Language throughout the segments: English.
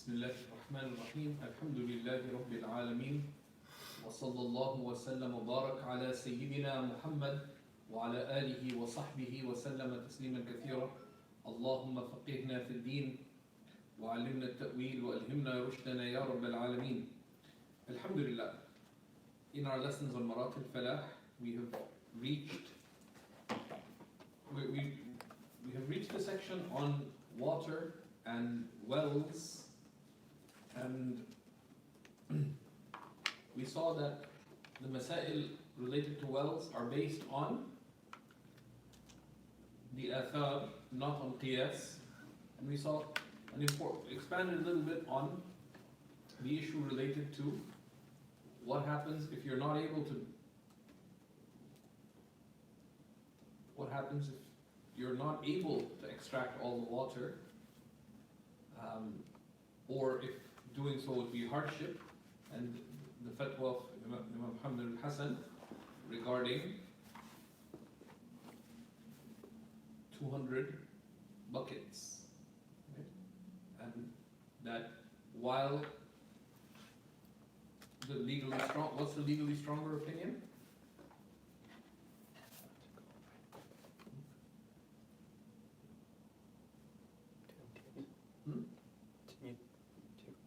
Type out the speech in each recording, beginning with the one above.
بسم الله الرحمن الرحيم الحمد لله رب العالمين وصلى الله وسلم وبارك على سيدنا محمد وعلى آله وصحبه وسلم تسليما كثيرا اللهم فقهنا في الدين وعلمنا التأويل وألهمنا رشدنا يا رب العالمين. Alhamdulillah, in our lessons on Maraqi al-Falah we have reached the section on water and wells, and we saw that the masail related to wells are based on the athar, not on qiyas, and we saw expanded a little bit on the issue related to what happens if you're not able to, what happens if you're not able to extract all the water, or if doing so would be hardship, and the fatwa of Imam Muhammad al-Hasan regarding 200 buckets, right? And that while the legally strong, what's the legally stronger opinion?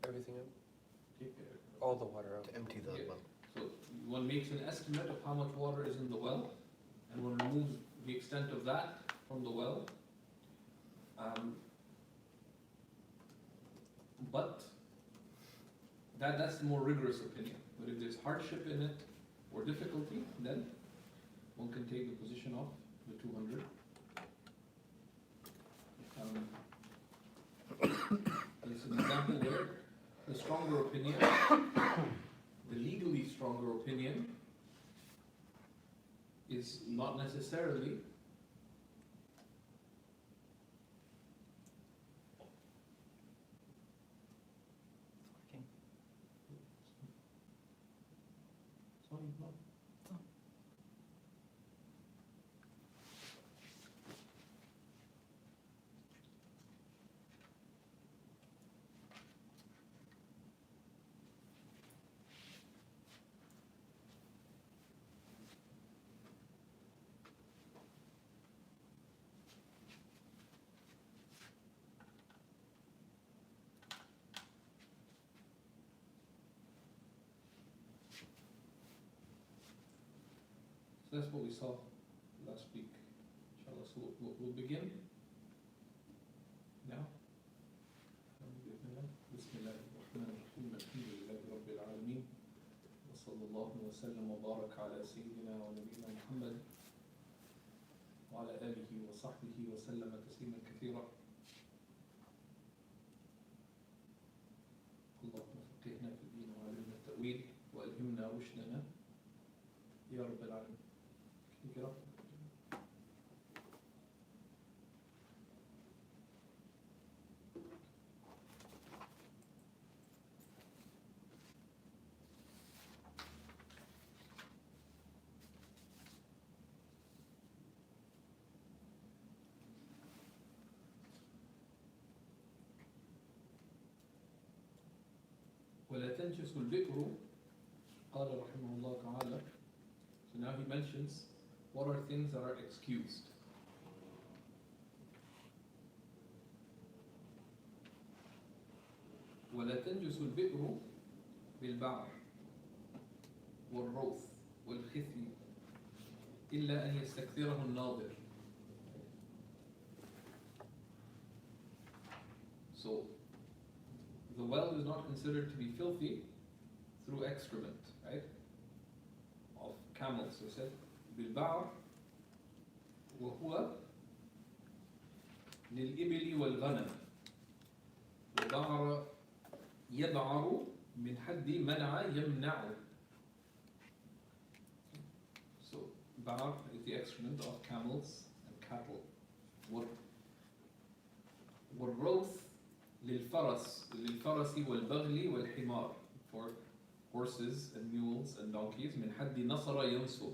Everything out? All the water out. To empty the well. So one makes an estimate of how much water is in the well, and one removes the extent of that from the well. But that's the more rigorous opinion. But if there's hardship in it or difficulty, then one can take the position of the 200. There's an example where the stronger opinion, the legally stronger opinion, is not necessarily So that's what we saw last week. Inshallah, so we'll begin now. Bismillah ar-Rahman ar-Rahim. Alhamdulillahi Rabbil Alameen. Wa sallallahu wa sallam wa barak ala Sayyidina wa Nabiyyina Muhammad wa ala alihi wa sahbihi wa sallama tasliman kathira. اللهم فقهنا في الدين وعلمنا التأويل وألهمنا رشدنا يا رب العالمين. ولا تنجس البئر قال رحمه الله تعالى. So now he mentions what are things that are excused. ولا تنجس البئر بالبعر والروث والخثي إلا أن يستكثره الناظر. So the well is not considered to be filthy through excrement, right? Of camels. So said بالبعر وهو للإبل والغنم وبعر يبعر من حد منع يمنع. So بعر is the excrement of camels and cattle. والروث للفرس والبغل والحمار, for horses and mules and donkeys. من حد نصر ينصر.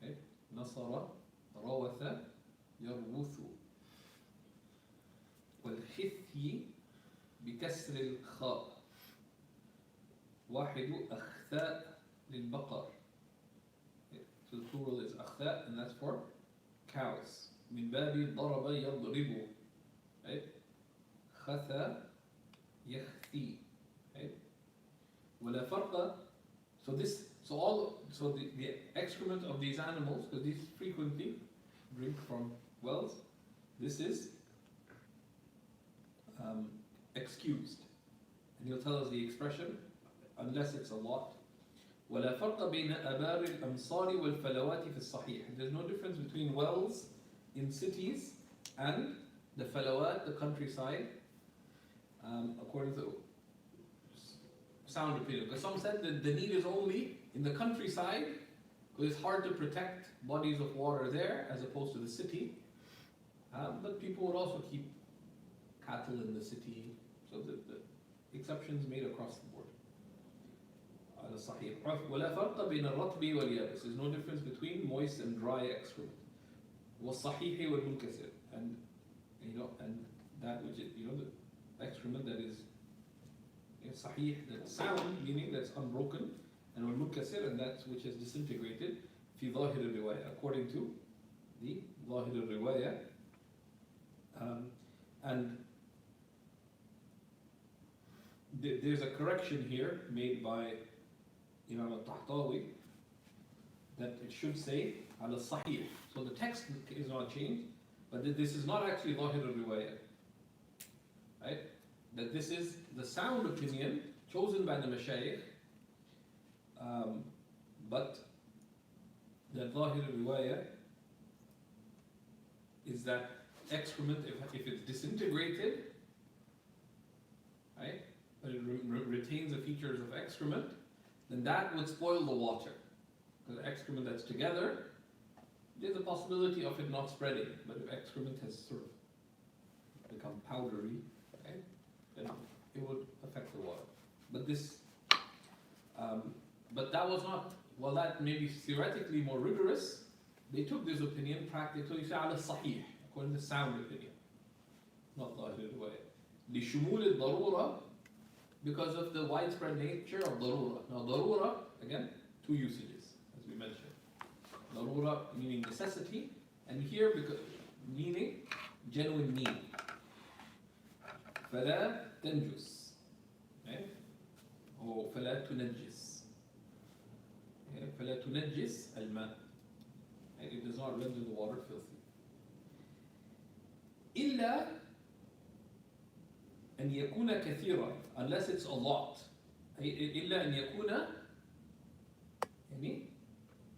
Okay? نصر روث يروث. والخثي بكسر الخاء واحد أخثاء للبقر. So the plural is أخثاء, and that's for cows. من باب ضرب يضرب, right? خثى يخثي, right? ولا فرق. So the excrement of these animals, because these frequently drink from wells, this is excused. And he'll tell us the expression, unless it's a lot. ولا فرق بين آبار الأمصار والفلوات في الصحيح. There's no difference between wells in cities and the falawat, the countryside, according to sound opinion. Because some said that the need is only in the countryside, because it's hard to protect bodies of water there as opposed to the city. But people would also keep cattle in the city, so the exceptions made across the board. ولا فرق بين الرطب واليابس. There's no difference between moist and dry excrement. والصحيح والمنكسر, and that which is the excrement that is sahih, that sound, meaning that's unbroken, and والمنكسر, and that which is disintegrated. في ظاهر الرواية, according to the ظاهر الرواية. And there's a correction here made by Imam al-Tahtawi, that it should say al-Sahih. So the text is not changed, but this is not actually Zahir al-Riwayah. Right? That this is the sound opinion chosen by the Mashayikh, but the Zahir al-Riwayah is that excrement, if it's disintegrated, right, but it retains the features of excrement, then that would spoil the water. Because excrement that's together, there's a possibility of it not spreading. But if excrement has sort of become powdery, right, then it would affect the water. But but that was not, well, that may be theoretically more rigorous. They took this opinion practically, you say ala sahih, according to sound opinion, not zahir riwayah. لشمول الضرورة, because of the widespread nature of darura. Now darura, again, two usages, as we mentioned. Darura meaning necessity, and here because meaning genuine need. فلا تنجس, right? Or فلا تنجس. فلا تنجس الماء. It does not render the water filthy. إلا أن يكون كثيرا, unless it's a lot. إلا أن يكون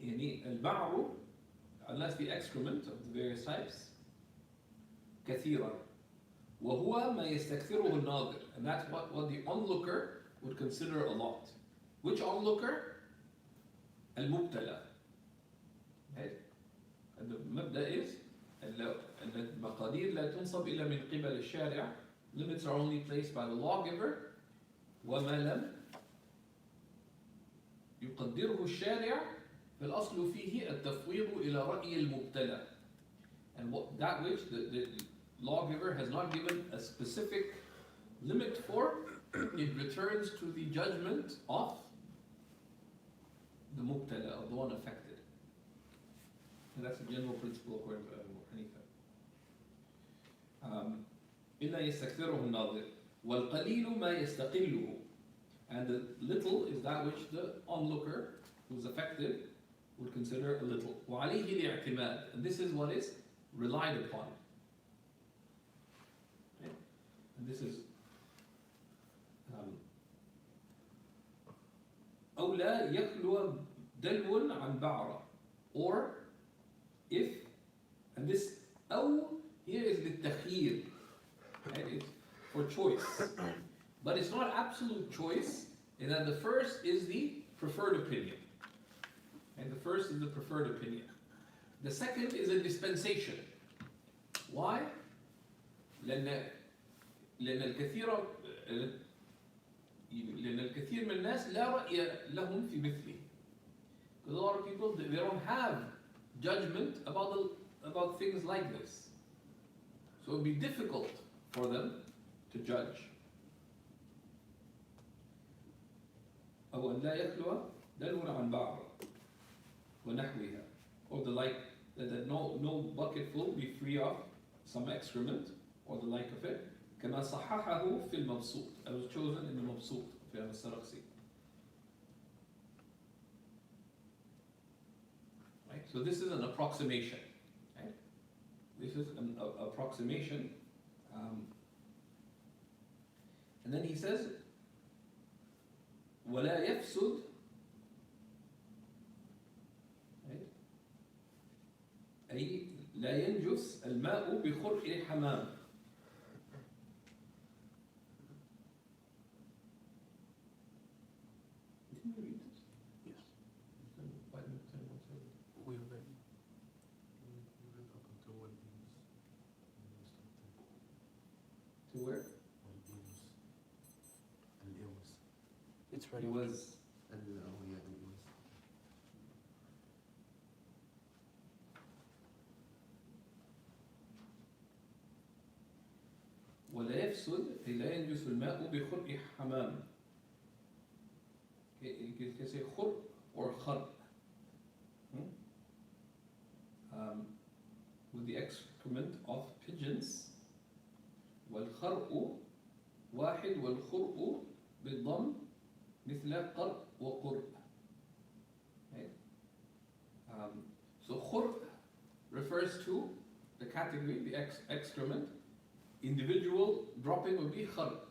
يعني البعر, unless the excrement of the various types كثيرا, وهو ما يستكثره الناظر, and that's what the onlooker would consider a lot. Which onlooker? المبتلى. Right? And the مبدأ is المقادير لا تنصب إلا من قبل الشارع. Limits are only placed by the lawgiver. وما لم يقدره الشارع فالأصل فيه التفويض إلى رأي المبتلى. And that which the lawgiver has not given a specific limit for, it returns to the judgment of the mubtala, of the one affected. And that's a general principle according to Abu Hanifa. إلا يستكثره الناظر والقليل ما يستقله, and the little is that which the onlooker who's affected would consider a little. وعليه الاعتماد, and this is what is relied upon. Okay? And this is أو لا يخلو دلو عن بعرة, or if, and this أو here is للتخيير. Right? It's for choice, but it's not absolute choice, in that the first is the preferred opinion, and the first is the preferred opinion. The second is a dispensation. Why? لأن الكثير من الناس لا رأي لهم في مثله. Because a lot of people, they don't have judgment about things like this, so it would be difficult for them to judge. أو أن لا يخلو دلو عن بعض ونحوها, or the like, that no bucketful be free of some excrement or the like of it. كما صححه في المبسوط. I was chosen in the مبسوط في السرقسي. Right? So this is an approximation. Right? This is an approximation. And then he says, ولا يفسد, right? أي لا ينجس الماء بخرق حمام. Didn't you read it? Yes. Why didn't you tell me? We read. We read up until what he was. To where? It's He ready. was. ولا يفسد أي لا ينجس الماء بخرق حمام. You can say خرق or خرق. With the excrement of pigeons. والخرق واحد والخرق بالضم مثل قرق وقرق. Right? So خرق refers to the category, the excrement. Individual dropping would be خرق.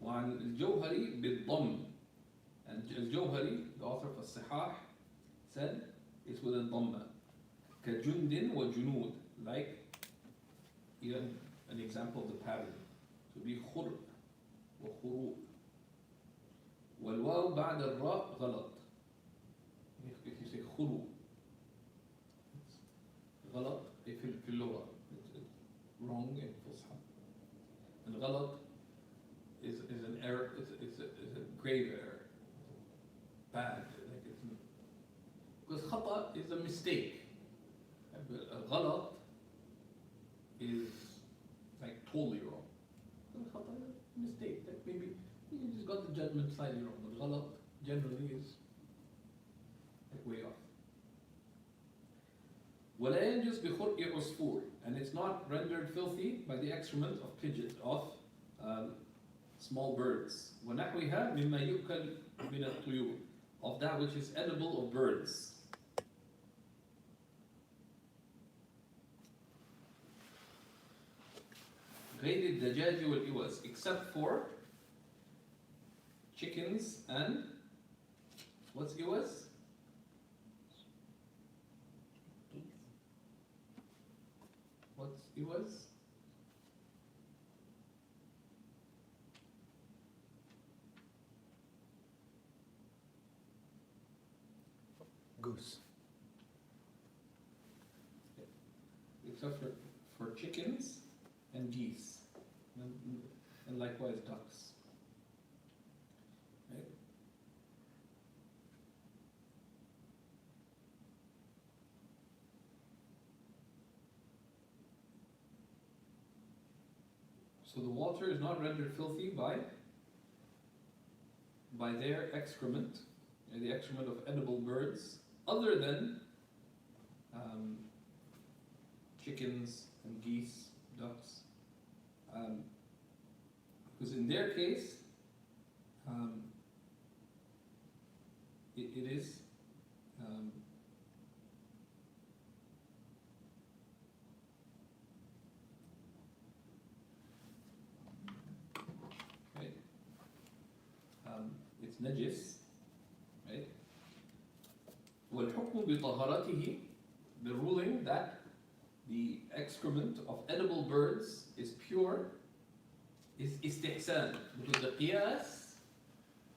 وعن الجوهري بالضم. And الجوهري, the author of الصحاح, said it's with a ضمة. كجند وجنود, like even an example of the pattern. So be خرق وخروق. والواو بعد الراء غلط. If you say خروق, it's غلط في اللغة. It's wrong in فصحى. And غلط is an error. It's a grave error. Bad. Like it's, because خطأ is a mistake. غلط is like totally wrong. خطأ is a mistake. That maybe you just got the judgment slightly wrong. But غلط generally is like way off. ولا ينجس بخرق عصفور, and it's not rendered filthy by the excrement of pigeons, of small birds. ونحوها مما يؤكل من الطيور, of that which is edible of birds. غير الدجاج والإوز, except for chickens and what's إوز? What's إوز? Goose. Except for chickens and geese, and likewise ducks. Right? So the water is not rendered filthy by their excrement, the excrement of edible birds, other than chickens and geese, ducks, because in their case, it is right. It's najis, right? والحكم بطهارته, the ruling that the excrement of edible birds is pure, is istihsan. Because the qiyas,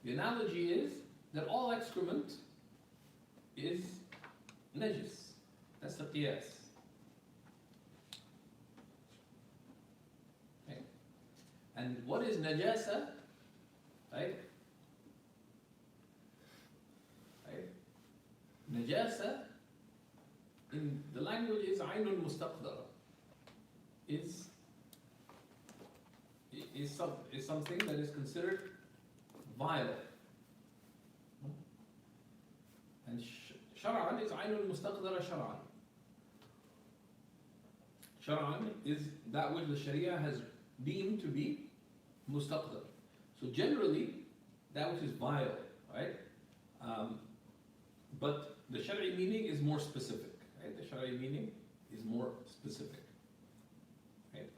the analogy is that all excrement is najis. That's the qiyas. Okay. And what is najasa? Right? Right? Najasa in the language is aynun mustaqdara. Is is something that is considered vile. And shar'an is aynul mustaqdara shar'an. Shar'an is that which the Sharia has deemed to be mustaqdar. So generally, that which is vile, right? But the Shari'i meaning is more specific, right? The Shari'i meaning is more specific, right?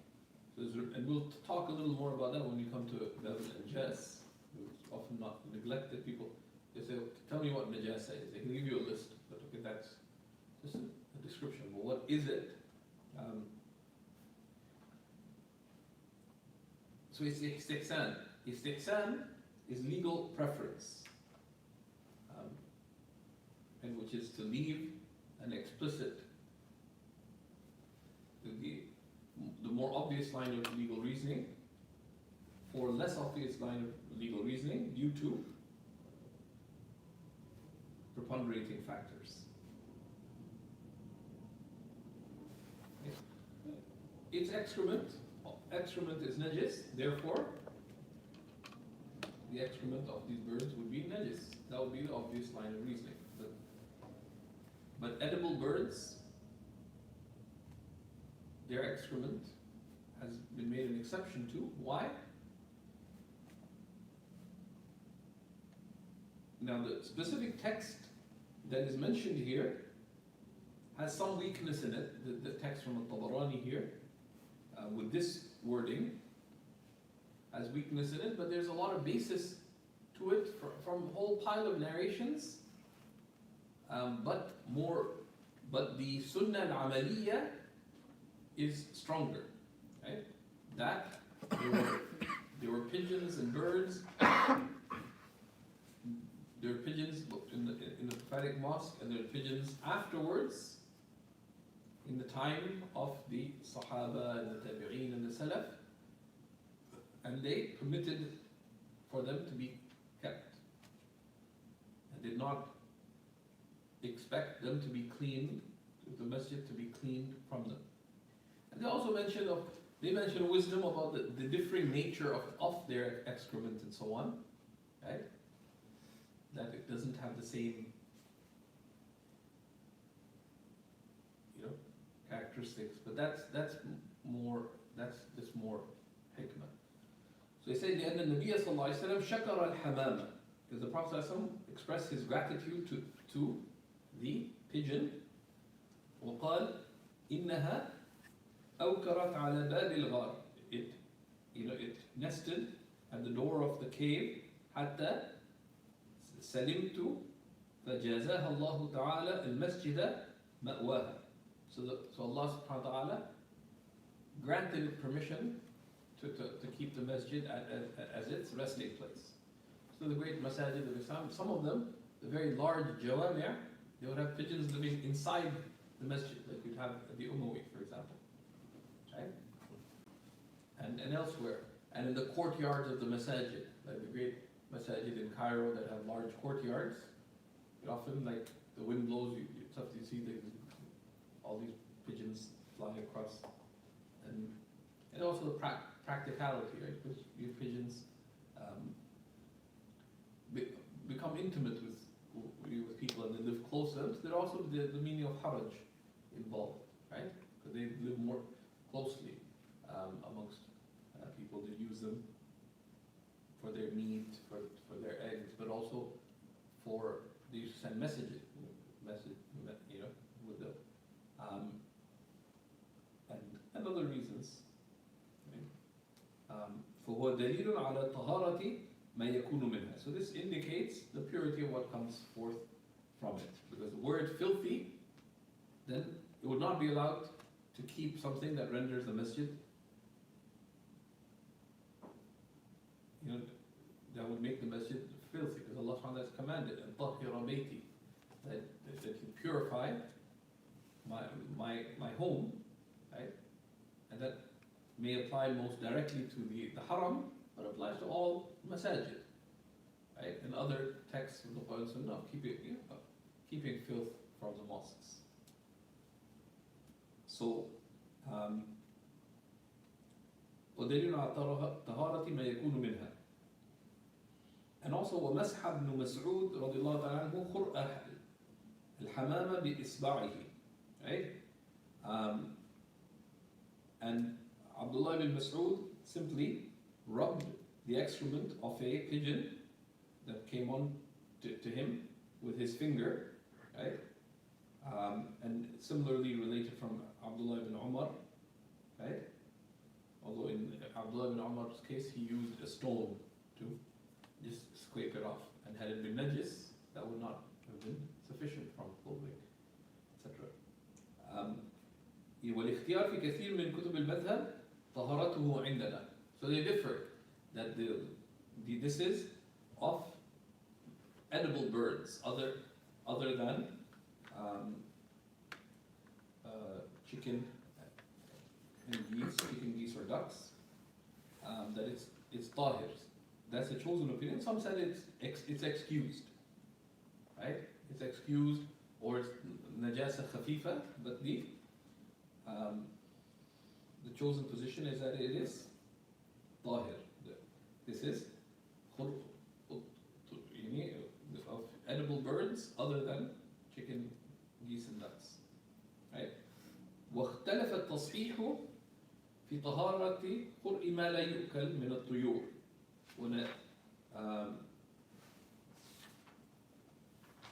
So and we'll talk a little more about that when we come to Bab al-Najas. It's often not neglected. People, they say, tell me what najasa is. They can give you a list, but okay, that's just a description. But what is it? So it's istihsan. Istihsan is legal preference, and which is to leave an explicit, the more obvious line of legal reasoning for less obvious line of legal reasoning due to preponderating factors. It's excrement. Excrement is najis, therefore the excrement of these birds would be najis. That would be the obvious line of reasoning. But edible birds, their excrement has been made an exception to. Why? Now the specific text that is mentioned here has some weakness in it. The text from al-Tabarani here, with this wording, has weakness in it, but there's a lot of basis to it from a whole pile of narrations. But the sunnah al-amaliyya is stronger, right? That there were pigeons and birds. There were pigeons in the prophetic mosque, and there were pigeons afterwards, in the time of the Sahaba and the Tabi'een and the Salaf, and they permitted for them to be kept, and did not expect them to be cleaned, the masjid to be cleaned from them. And they also mention wisdom about the differing nature of their excrement and so on, right? That it doesn't have the same, characteristics, but that's just more hikmah. So they say لأن النبي صلى الله عليه وسلم شكر الحمامة, because the Prophet صلى الله عليه وسلم expressed his gratitude to the pigeon. وقال إنها أوكرت على باب الغار. It nested at the door of the cave. حتى سلمت فجازاها الله تعالى المسجد مأواها. So Allah subhanahu wa ta'ala granted permission to keep the masjid as its resting place. So the great masajid of Islam, some of them, the very large jawami', they would have pigeons living inside the masjid, like you'd have at the Umayyad, for example, right? And elsewhere, and in the courtyards of the masajid, like the great masajid in Cairo that have large courtyards. Often, like the wind blows, you see all these pigeons flying across, and also the practicality, right? Because these pigeons become intimate with people and they live close to them. So there's also the meaning of haraj involved, right? Because they live more closely amongst people. They use them for their meat, for their eggs, but also they used to send messages, with them, and other reasons. فهو دليل على طهارة ما يكون منها. So this indicates the purity of what comes forth from it. Because were it filthy, then it would not be allowed to keep something that renders the masjid, that would make the masjid filthy. Because Allah subhanahu wa ta'ala has commanded, and طَهِّرَ بَيْتِي, that you purify my home, right? And that may apply most directly to the haram, but applies to all masajid, right? And other texts of the Quran and Sunnah of keeping filth from the mosques. So ودليل على طهارة ما يكون منها. And also ومسح ابن مسعود رضي الله تعالى عنه خرء الحمامة بإصبعه. Right? And Abdullah ibn Mas'ud simply rubbed the excrement of a pigeon that came on to him with his finger, right? And similarly related from Abdullah ibn Umar, right? Although in Abdullah ibn Umar's case, he used a stone to just scrape it off. And had it been najis, that would not have been sufficient from clothing, etc. والاختيار في كثير من كتب المذهب طهارته عندنا. So they differ that this is of edible birds other than chicken and geese or ducks, that it's tahir. That's a chosen opinion. Some said it's excused, right? It's excused, or it's najasa khafifa, but the chosen position is that it is tahir. This is of edible birds other than chicken, geese and ducks, right? واختلف التصحيح في طهارة قرء ما لا يؤكل من الطيور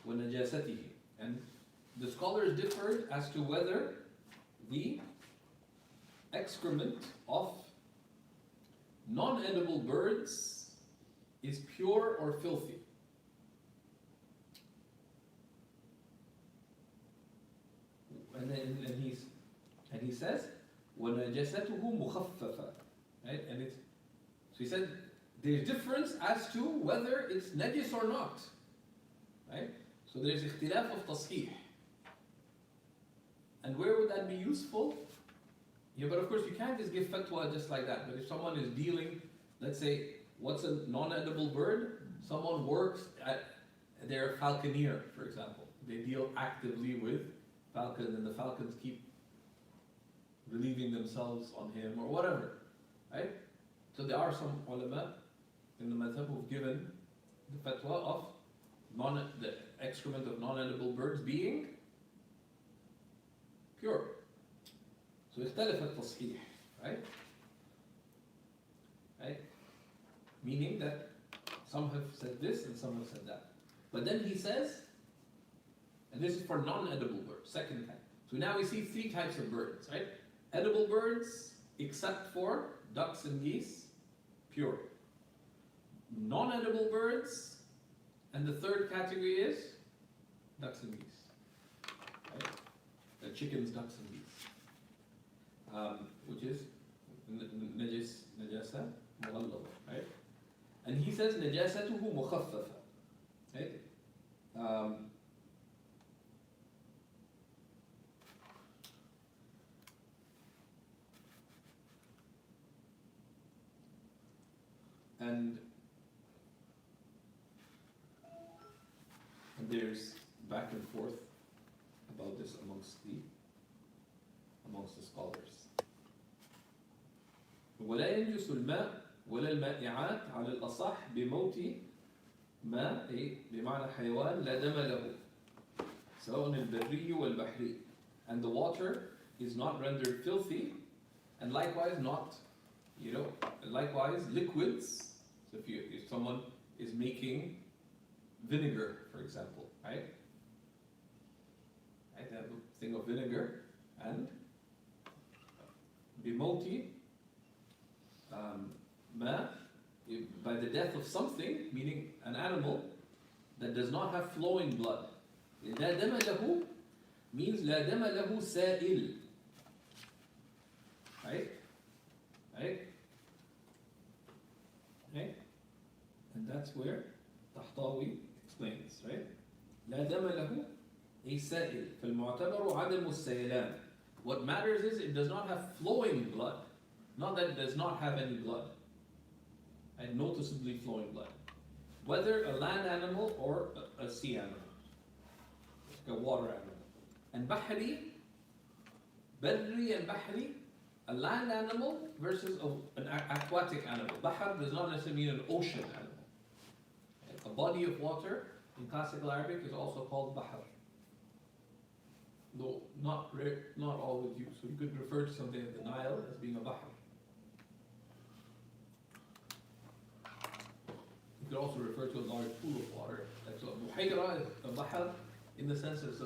ونجاسته. And the scholars differed as to whether the excrement of non-edible birds is pure or filthy. And he says, وَنَجَسَتُهُ مُخَفَّفَةً. Right? And so he said, there's difference as to whether it's najis or not. Right? So there's ikhtilaf of tasheeh. And where would that be useful? Yeah, but of course you can't just give fatwa just like that. But if someone is dealing, let's say, what's a non-edible bird? Someone works they're a falconer, for example. They deal actively with falcons, and the falcons keep relieving themselves on him or whatever, right? So there are some ulama in the madhab who've given the fatwa of the excrement of non-edible birds being pure. So اختلف التصحيح, right? Right? Meaning that some have said this and some have said that. But then he says, and this is for non-edible birds, second type. So now we see three types of birds, right? Edible birds, except for ducks and geese, pure. Non-edible birds, and the third category is ducks and geese. Right? The chickens, ducks and geese. Which is najasa mughallada, right? And he says najasatuhu mukhaffafa, right? And there's back and forth about this amongst the scholars. ولا ينجس الماء ولا المائعات على الأصح بموت ما بمعنى حيوان لا دم له سواء البري والبحري. And the water is not rendered filthy, and likewise not, likewise liquids. So if someone is making vinegar, for example, right? I have a thing of vinegar, and bimoti ma, by the death of something, meaning an animal that does not have flowing blood. لا دم له means لا دم له سائل, right? Right? Right? And that's where Tahtawi explains, right? لا دم له أي سائل فالمعتبر عدم السيلان. What matters is it does not have flowing blood, not that it does not have any blood, and noticeably flowing blood. Whether a land animal or a sea animal, like a water animal. And bahri, barri and bahri a land animal versus an aquatic animal. Bahr does not necessarily mean an ocean animal. A body of water in classical Arabic is also called bahr. Though not always used. So you could refer to something like the Nile as being a bahr. You could also refer to a large pool of water. Like so, buhayra is a bahr in the sense that it's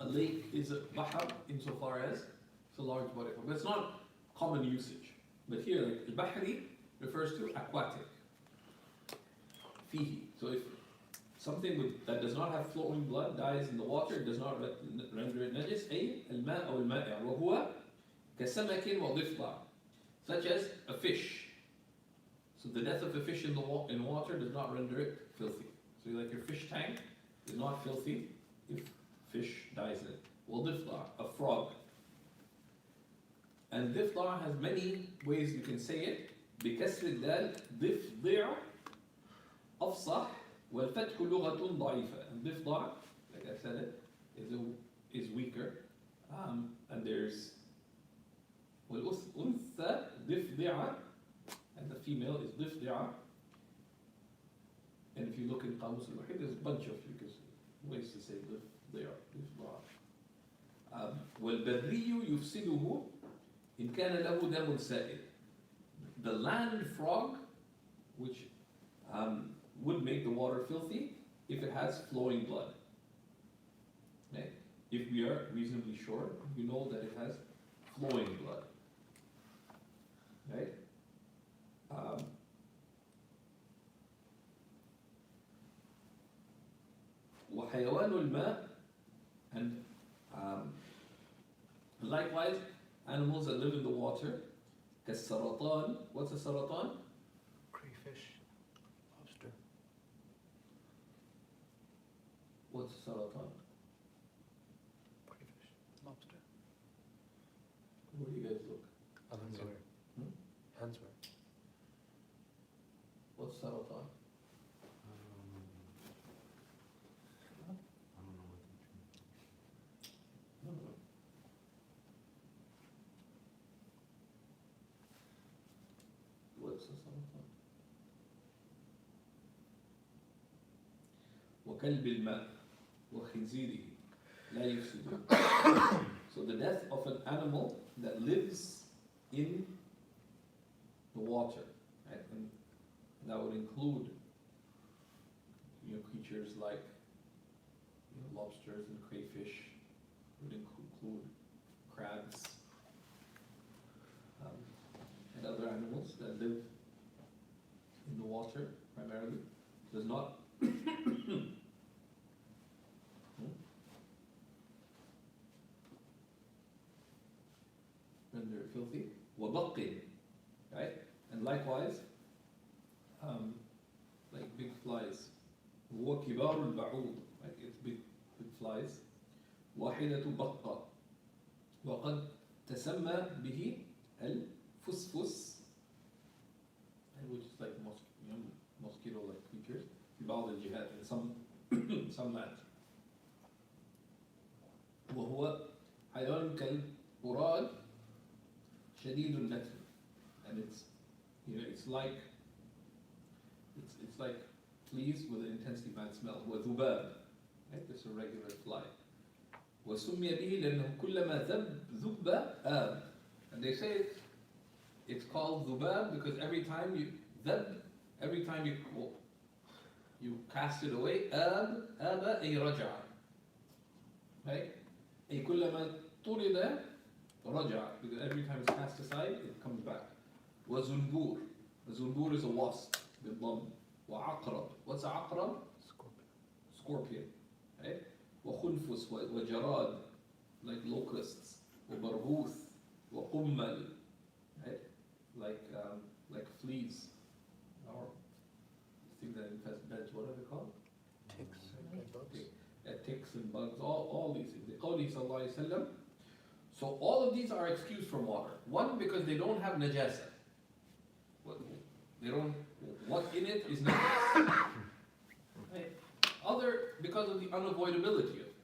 a lake is a bahr insofar as it's a large body of water. But it's not common usage. But here, like al-bahri refers to aquatic. Fihi. So if something that does not have flowing blood dies in the water, it does not render it najis. أي الماء أو المائع وهو كسمك وضفدع, such as a fish. So the death of a fish in water does not render it filthy. So like your fish tank is not filthy if fish dies in it. وضفدع, a frog. And ضفدع has many ways you can say it. بكسر الدال ضفدع أفصح والفتح لغة ضعيفة. And ضفدع, like I said it, is weaker. And there's والأنثى ضفدعة, and the female is ضفدعة. And if you look in Qamus al-Wahid, there's a bunch of ways to say ضفدع. والبري يفسده إن كان له دم سائل. The land frog, which would make the water filthy if it has flowing blood. Okay? If we are reasonably sure, we know that it has flowing blood. Right? وحيوان الماء, and likewise animals that live in the water. كالسرطان. What's a saratan? Crayfish. Lobster. What's a saratan? Crayfish. Lobster. Where do you guys look? Handswear. Hmm? Handswear. What's saratan? I don't know what to do. No, no. What's a saratan? وكلب الماء وخنزيره لا يفسد. So the death of an animal that lives in the water, right? And that would include creatures like lobsters and crayfish, would include crabs, and other animals that live in the water primarily, does not render it filthy. وبق, right? And likewise, like big flies. وكبار البعوض, like it's big flies. واحدة بقة وقد تسمى به الفسفس, which is like mosquito-like creatures. في بعض الجهات, in some lands. وهو حيوان كالقراد شديد النتن, and it's like fleas with an intensely bad smell. وذباب, right? This is a regular fly. وسمي به لأنه كلما ذب آب, and they say it's called ذباب because every time you cast it away, آب أي رجع, right? أي كلما طرد رجع, because every time it's cast aside it comes back. وزنبور, الزنبور is a wasp بالضم. وعقرب, what's a عقرب? Scorpion, right? وخنفس وجراد, like locusts. وبرغوث وقمل, right? Like fleas, or things that infest beds. What are they called? Ticks and bugs. Ticks and bugs. All these things. قوله صلى الله عليه وسلم. So all of these are excused from water. One, because they don't have najasa. What in it is najasa. Right? Other, because of the unavoidability of it.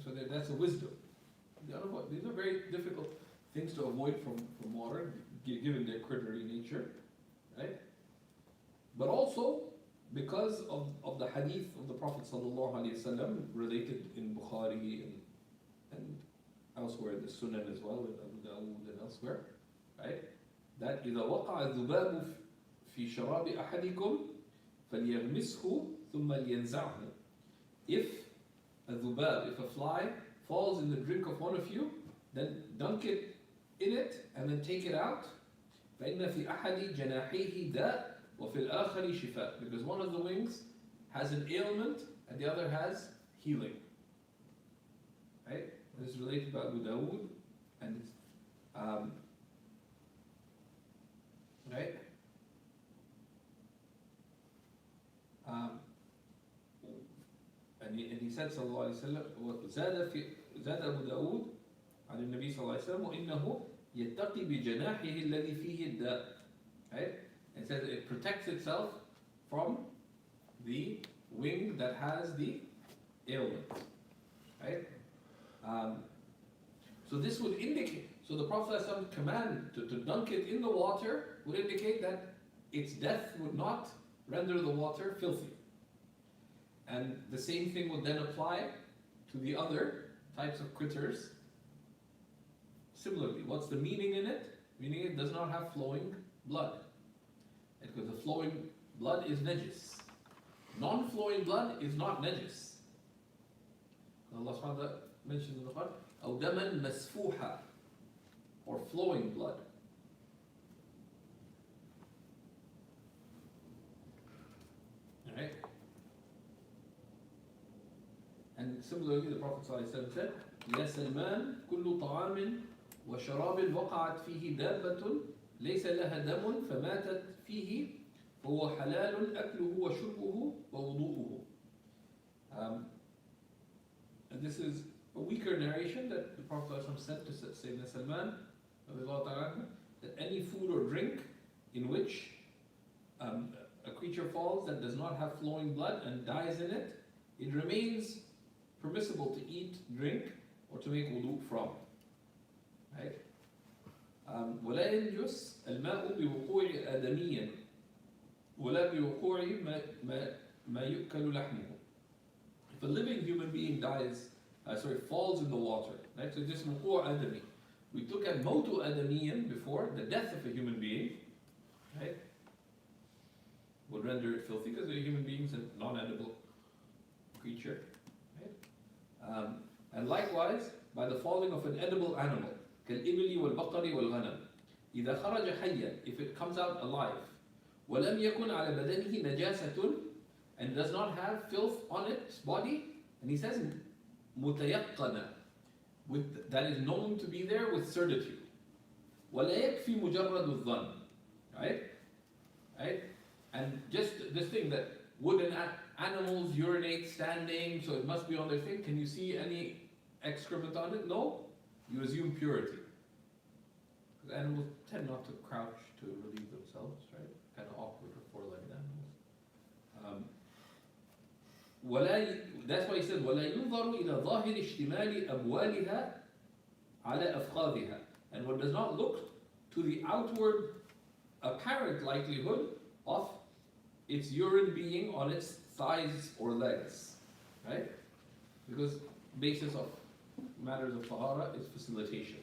So that's a wisdom. These are very difficult things to avoid from water, given their crittery nature, right? But also because of the hadith of the Prophet ﷺ related in Bukhari and elsewhere, the Sunan as well, in Abu Dawood and elsewhere, right? That إذا وقع الذباب في شراب أحدكم فليغمسه ثم لينزعه. If if a fly falls in the drink of one of you, then dunk it in it and then take it out. فإن في أحد جناحيه داء وفي الآخر شفاء. Because one of the wings has an ailment and the other has healing. Right? This is related by Abu Dawood and right? And he said صلى الله عليه وسلم زاد أبو داود عن النبي صلى الله عليه وسلم وإنه يتقي بجناحه الذي فيه الداء. Right? It says it protects itself from the wing that has the ailment. Right? So this would indicate, so the Prophet's command to dunk it in the water would indicate that its death would not render the water filthy. And the same thing would then apply to the other types of critters. Similarly, what's the meaning in it? Meaning it does not have flowing blood. Because the flowing blood is najis. Non-flowing blood is not najis. Allah subhanahu wa ta'ala mentions in the Quran, أو دما مسفوحا, or flowing blood. Alright? And similarly, the Prophet ﷺ said, يا سلمان كل طعام وشراب وقعت فيه دابة ليس لها دم فماتت فيه فهو حلال أكله وشربه ووضوءه. And this is a weaker narration that the Prophet ﷺ said to Sayyidina Salman that any food or drink in which a creature falls that does not have flowing blood and dies in it, it remains permissible to eat, drink, or to make wudu from. Right? ولا ينجس الماء بوقوع آدميا ولا بوقوع ما يؤكل لحمه. If a living human being falls in the water, right? So this wuqu' adami. We took at mautu adamiyan before, the death of a human being, right? Would render it filthy because a human being is a non-edible creature, right? And likewise, by the falling of an edible animal, كالإبل والبقر والغنم. إذا خرج حيا, if it comes out alive, ولم يكن على بدنه نجاسة, and does not have filth on its body, and he says متيقنة, that is known to be there with certitude. ولا يكفي مجرد الظن, right? Right? And just this thing that wooden animals urinate standing, so it must be on their thing. Can you see any excrement on it? No. You assume purity. Because animals tend not to crouch to relieve themselves, right? Kind of awkward for four-legged animals. That's why he said, وَلَا يُنظَرُ إِلَى ظَاهِرِ اشْتِمَالِ أَبْوَالِهَا عَلَى أَفْخَاذِهَا. And one does not look to the outward apparent likelihood of its urine being on its thighs or legs, right? Because basis of matters of tahara is facilitation.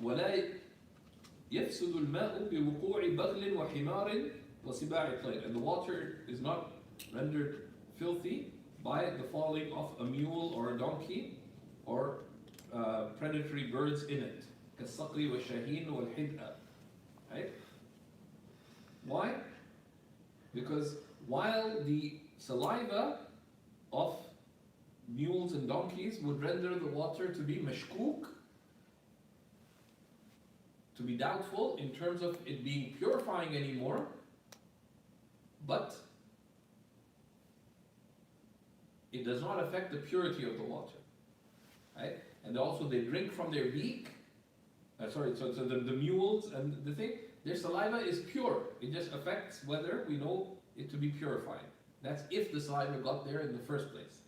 ولا يفسد الماء بوقوع بغل وحمار وسباع طير. And the water is not rendered filthy by the falling of a mule or a donkey or predatory birds in it. كالصقر والشاهين والحدأ. Right? Why? Because while the saliva of mules and donkeys would render the water to be mashkook, to be doubtful in terms of it being purifying anymore, but it does not affect the purity of the water, right? And also they drink from their beak. So the mules and the thing, their saliva is pure. It just affects whether we know it to be purifying. That's if the saliva got there in the first place.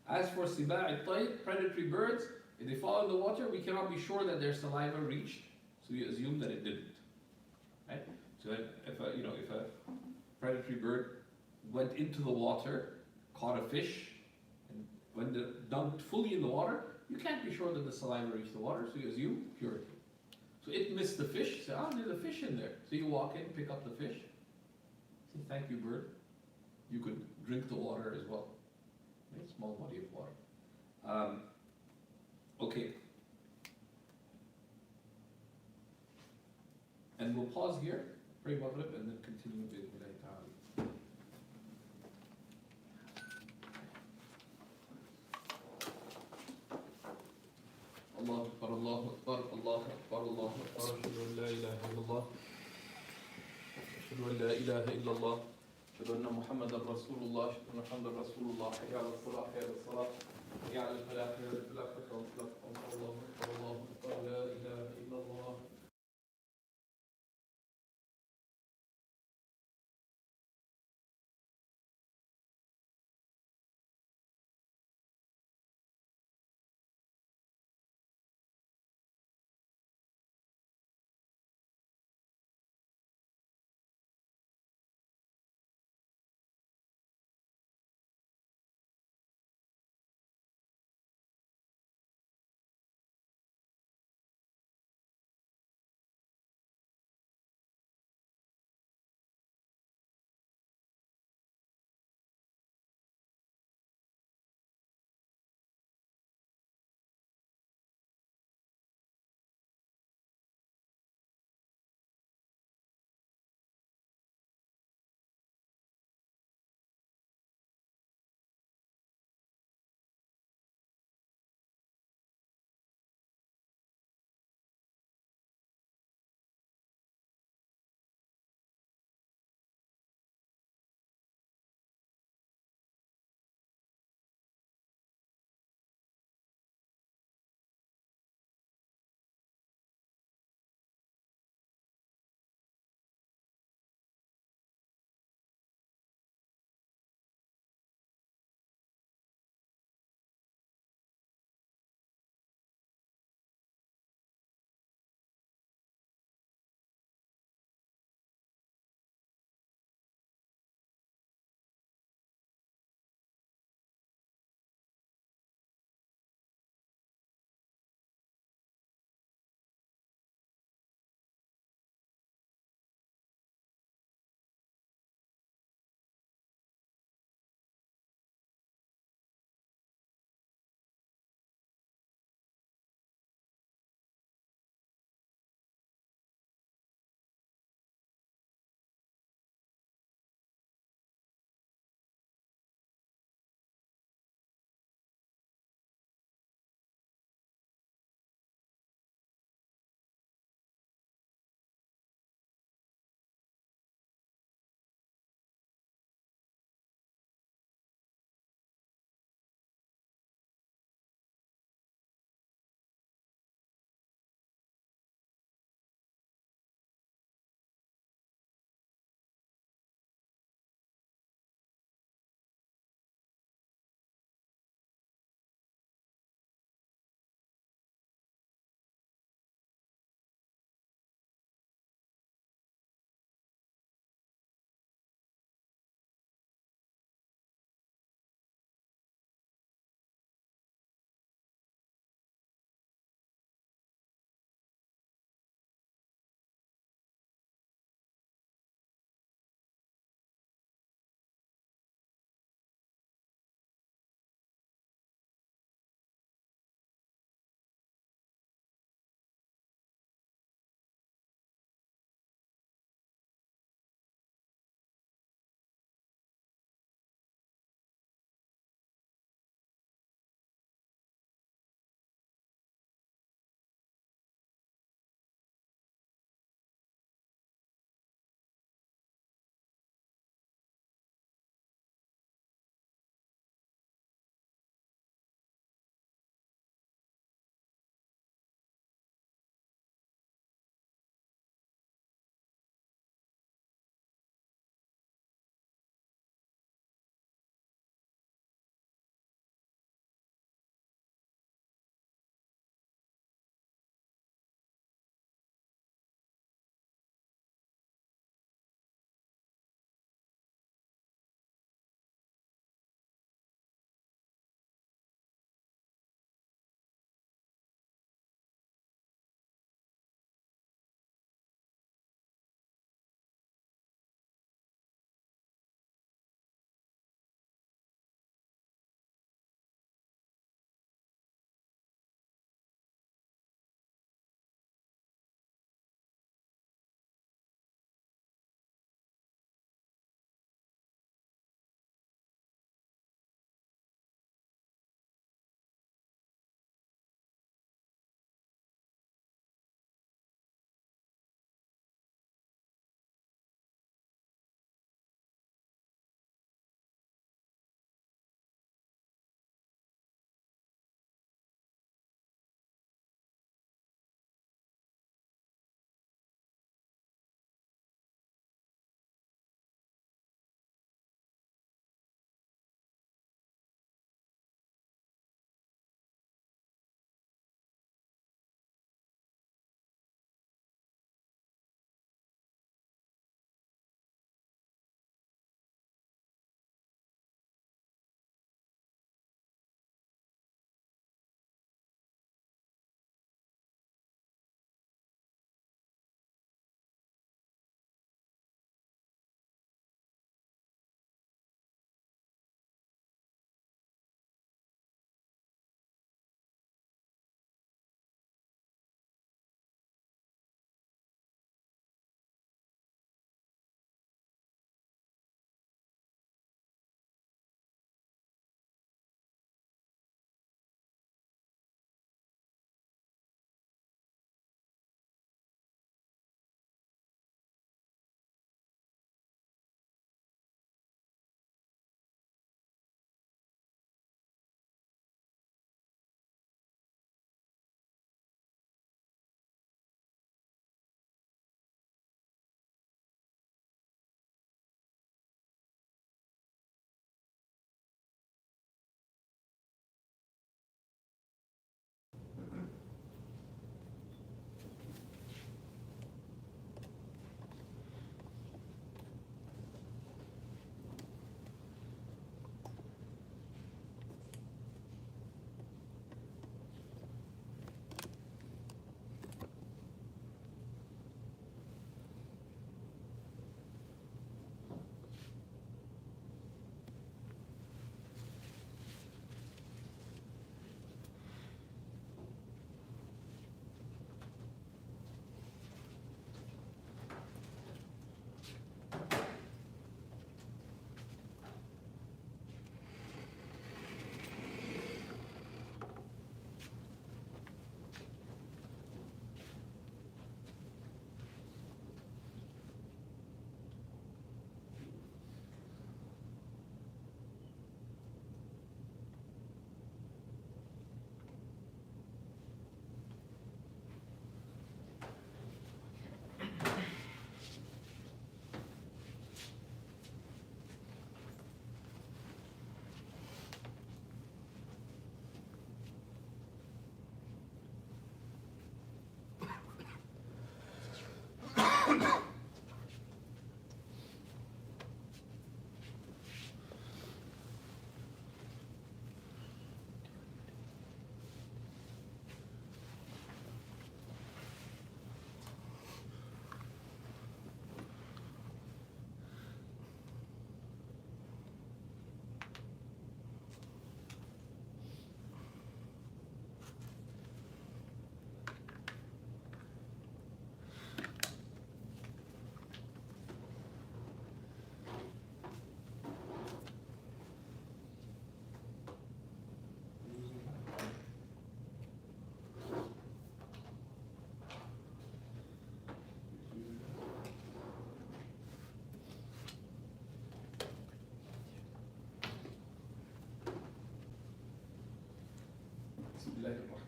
As for siba' al-tayr, predatory birds, If they fall in the water, we cannot be sure that their saliva reached, so we assume that it didn't. Right? So if a predatory bird went into the water, caught a fish, and when they're dunked fully in the water, you can't be sure that the saliva reached the water, so you assume purity. So it missed the fish, say, there's a fish in there. So you walk in, pick up the fish, say, thank you, bird. You could drink the water as well. Right? Small body of water. Okay. And we'll pause here, pray Maghrib, and then continue with Bi'idhnillahi ta'ala. الله أكبر الله أكبر الله أكبر الله أكبر أشهد أن لا إله إلا الله أشهد أن لا إله إلا الله أشهد أن محمدا رسول الله أشهد أن محمدا رسول الله حي على الصلاة حي على الصلاة حي على الفلاح حي على الفلاح الله أكبر الله أكبر لا إله إلا الله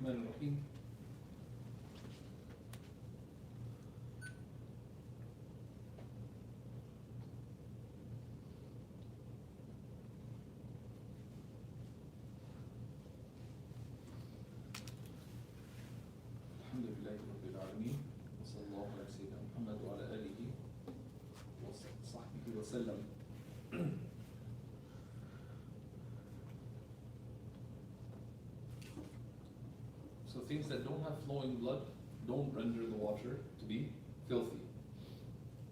الرحمن الرحيم. الحمد لله رب العالمين وصلى الله على سيدنا محمد وعلى آله وصحبه وسلم. So things that don't have flowing blood don't render the water to be filthy.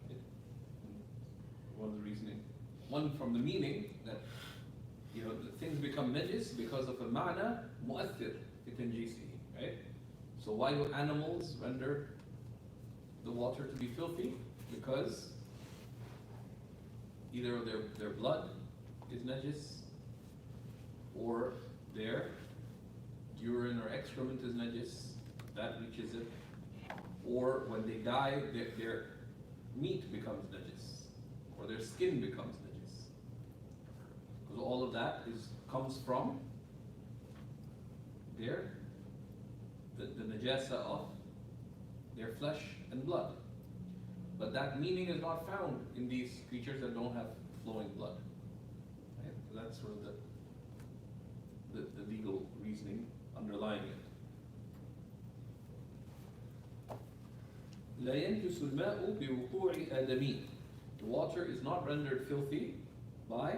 Okay? One of the reasoning. One from the meaning that the things become najis because of a ma'na mu'athir fi tanjisihi, right? So why do animals render the water to be filthy? Because either their blood is najis, or their urine or excrement is najis, that reaches it, or when they die, their meat becomes najis, or their skin becomes najis. Because all of that comes from the najasa of their flesh and blood. But that meaning is not found in these creatures that don't have flowing blood. Right? So that's sort of the legal reasoning underlying it. لا ينجس الماء بوقوع آدمي. The water is not rendered filthy by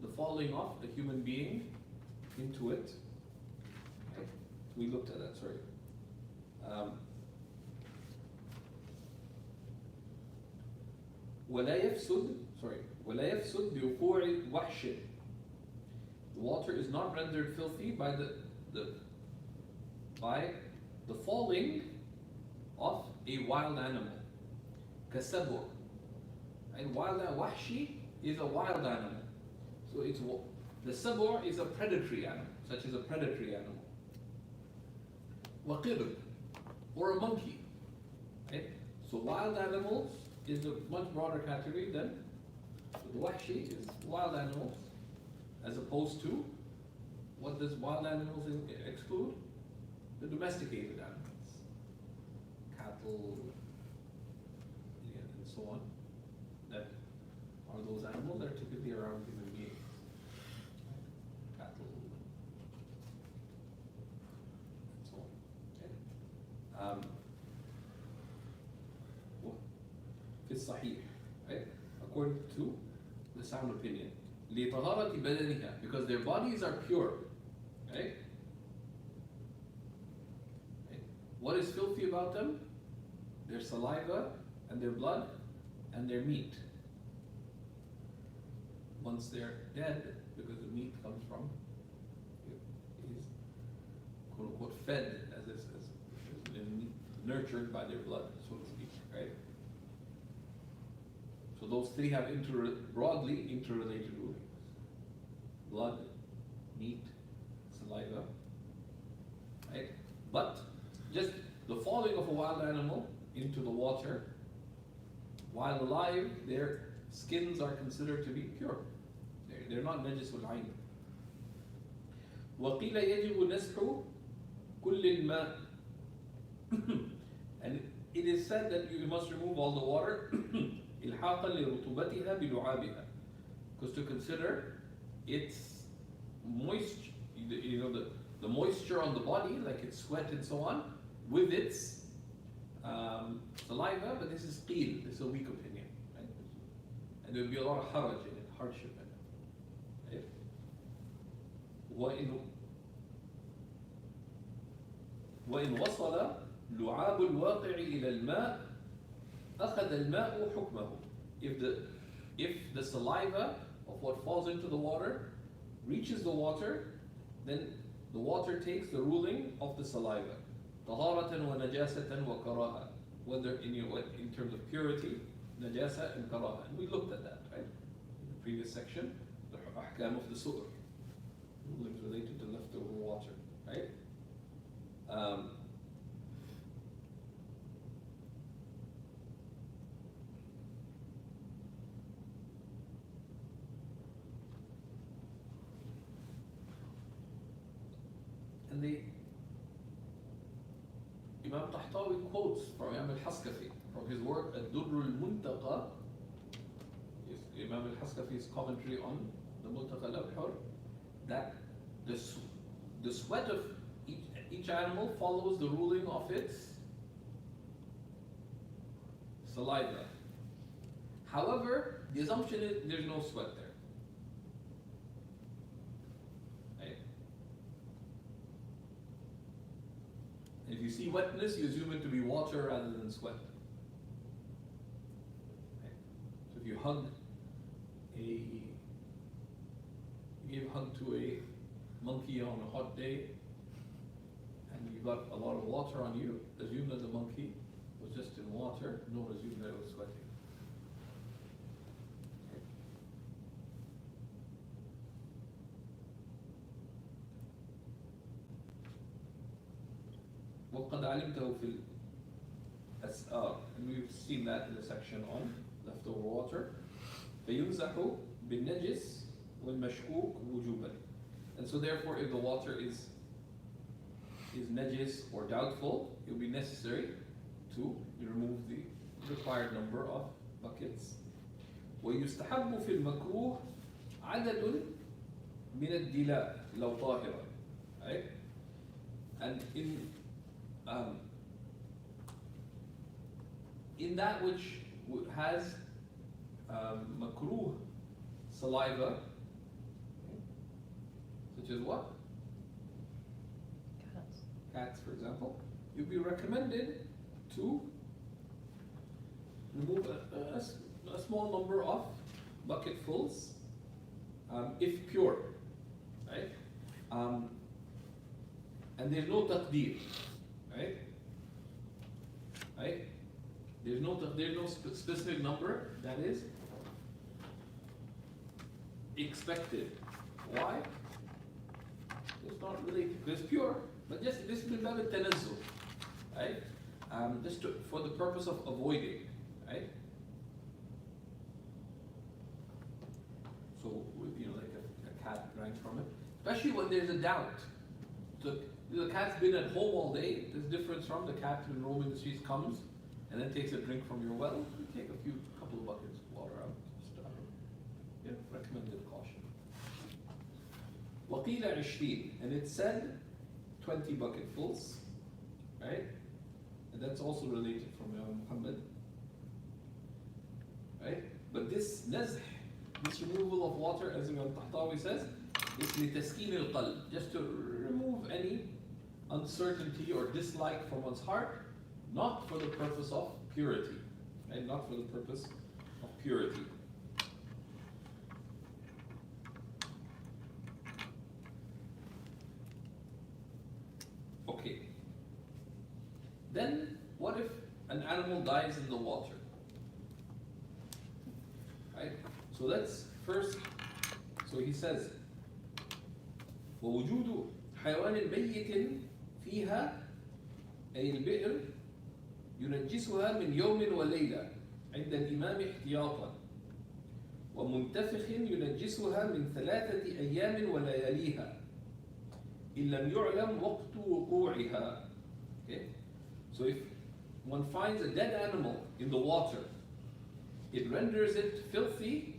the falling of a human being into it. Okay. We looked at that, sorry. ولا يفسد بوقوع وحش. The water is not rendered filthy by the falling of a wild animal. كسبع. And wahshi is a wild animal. So the sabur is a predatory animal, such as a predatory animal. وقرد, or a monkey. Right? So wild animals is a much broader category than the wahshi is wild animals, as opposed to what does wild animals exclude? The domesticated animals, cattle, and so on, that are those animals that are typically around human beings. Cattle, and so on. Okay. في الصحيح, right? According to the sound opinion, لطهارة بدنها, because their bodies are pure, right? What is filthy about them? Their saliva and their blood and their meat. Once they're dead, because the meat comes from, is quote unquote fed as nurtured by their blood, so to speak, right? So those three have broadly interrelated rulings: blood, meat, saliva, right? But just the falling of a wild animal into the water, while alive, their skins are considered to be pure. They're not najisul ayn. وَقِيلَ يَجِبُ نَسْحُ كُلِّ الْمَاءِ. And it is said that you must remove all the water إِلْحَاقًا لِرُطُوبَتِهَا بِلُعَابِهَا, because to consider its moisture, the moisture on the body, like its sweat and so on, with its saliva, but this is qeel, this is a weak opinion, right? And there would be a lot of haraj in it, hardship in it. Right? وإن وصل لعاب الواقع إلى الماء أخذ الماء حكمه. If the saliva of what falls into the water reaches the water, then the water takes the ruling of the saliva. طهارة ونجاسة وكراهة, whether in terms of purity, najasa and karaha. And we looked at that, right? In the previous section, the ahkam of the su'ur, rulings related to leftover water, right? And Imam Tahtawi quotes from Imam al-Haskafi from his work Ad-Durr al-Muntaqa. Imam al-Haskafi's commentary on the Muntaqa al-Abhur, that the sweat of each animal follows the ruling of its saliva. However, the assumption is there's no sweat there. Right? If you see wetness, you assume it to be water rather than sweat. Right? So if you give a hug to a monkey on a hot day, and you got a lot of water on you, assume that the monkey was just in water, don't assume that it was sweating. وقد علمته في الأسآر, and we've seen that in the section on leftover water. فيمزح بالنجس والمشكوك وجوبا. And so therefore, if the water is najis or doubtful, it will be necessary to remove the required number of buckets. ويستحب في المكروه عدد من الدلاء لو طاهرا. Right? And in that which has makruh saliva, such as what? Cats, for example, it would be recommended to remove a small number of bucketfuls, if pure, right? And there's no taqdeer, right? Right? There's no specific number that is expected. Why? It's not related. It's pure, but just this will have a tanazzuh, right? Just for the purpose of avoiding, right? So, like a cat drank from it, especially when there's a doubt. So the cat's been at home all day. There's difference from the cat who roaming the streets comes and then takes a drink from your well. You take a couple of buckets of water out. Just recommended caution. وقيل 20, and it said 20 bucketfuls, right? And that's also related from Muhammad, right? But this nazh, this removal of water, as Imam Tahtawi says, is لتسكين القلب, just to remove any uncertainty or dislike from one's heart, not for the purpose of purity, and not for the purpose of purity. Okay. Then, what if an animal dies in the water? Right? So let's first, so he says, ووجود حيوان ميت فيها أي البئر ينجسها من يوم وليلة عند الإمام احتياطا ومنتفخ ينجسها من 3 أيام ولياليها إن لم يعلم وقت وقوعها. Okay? So if one finds a dead animal in the water, it renders it filthy,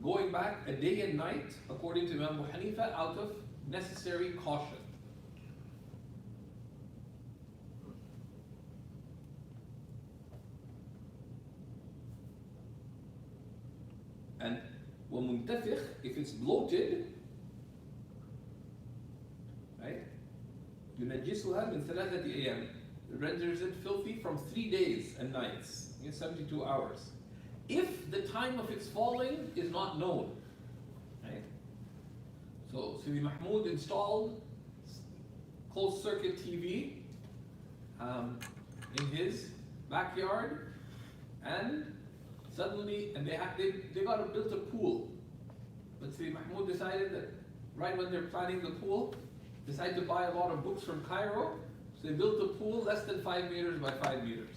going back a day and night, according to Imam Abu Hanifa, out of necessary caution. And ومنتفخ, if it's bloated, right? ينجسها من 3 أيام. It renders it filthy from 3 days and nights, in 72 hours. If the time of its falling is not known, right? So Sidi Mahmoud installed closed circuit TV in his backyard, and suddenly, and they built a pool. But Sidi Mahmoud decided that right when they're planning the pool, decided to buy a lot of books from Cairo, so they built a pool less than 5 meters by 5 meters.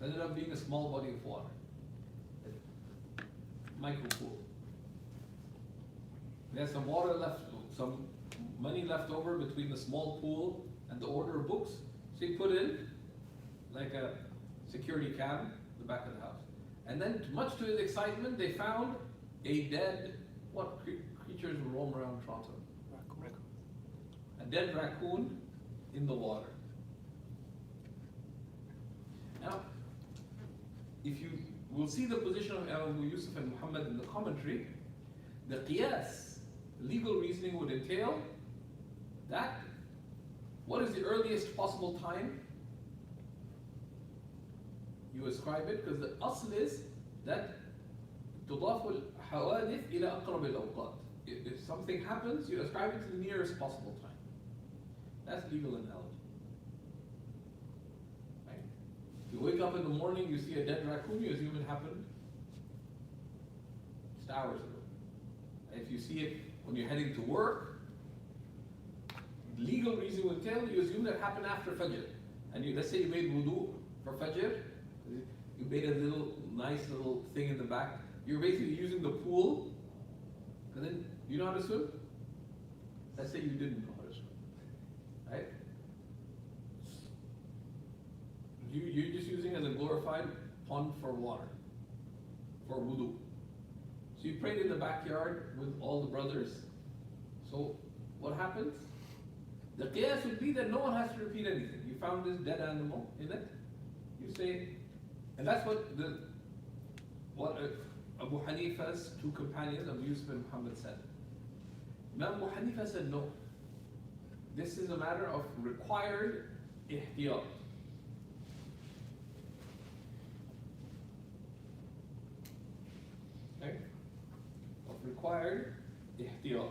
It ended up being a small body of water. Micro pool. There's some water left, some money left over between the small pool and the order of books. So he put in like a security cam in the back of the house. And then, much to his excitement, they found a dead, what creatures roam around Toronto? Raccoon. A dead raccoon in the water. Now, if you will see the position of Abu Yusuf and Muhammad in the commentary, the qiyas, legal reasoning would entail that what is the earliest possible time you ascribe it, because the asl is that تضاف الحوادث إلى أقرب الأوقات. If something happens, you ascribe it to the nearest possible time. That's legal analogy. Right? If you wake up in the morning, you see a dead raccoon, you assume it happened just hours ago. If you see it when you're heading to work, legal reason will tell you assume that happened after Fajr. And let's say you made wudu for Fajr, you made a nice little thing in the back. You're basically using the pool, and then you know how to swim? Let's say you didn't know how to swim, right? You're just using it as a glorified pond for water, for wudu. So you prayed in the backyard with all the brothers. So what happens? The qiyas would be that no one has to repeat anything. You found this dead animal in it. You say, and that's what Abu Hanifa's two companions, Abu Yusuf and Muhammad, said. Imam Abu Hanifa said, no. This is a matter of required ihtiyat. Okay? Of required ihtiyat.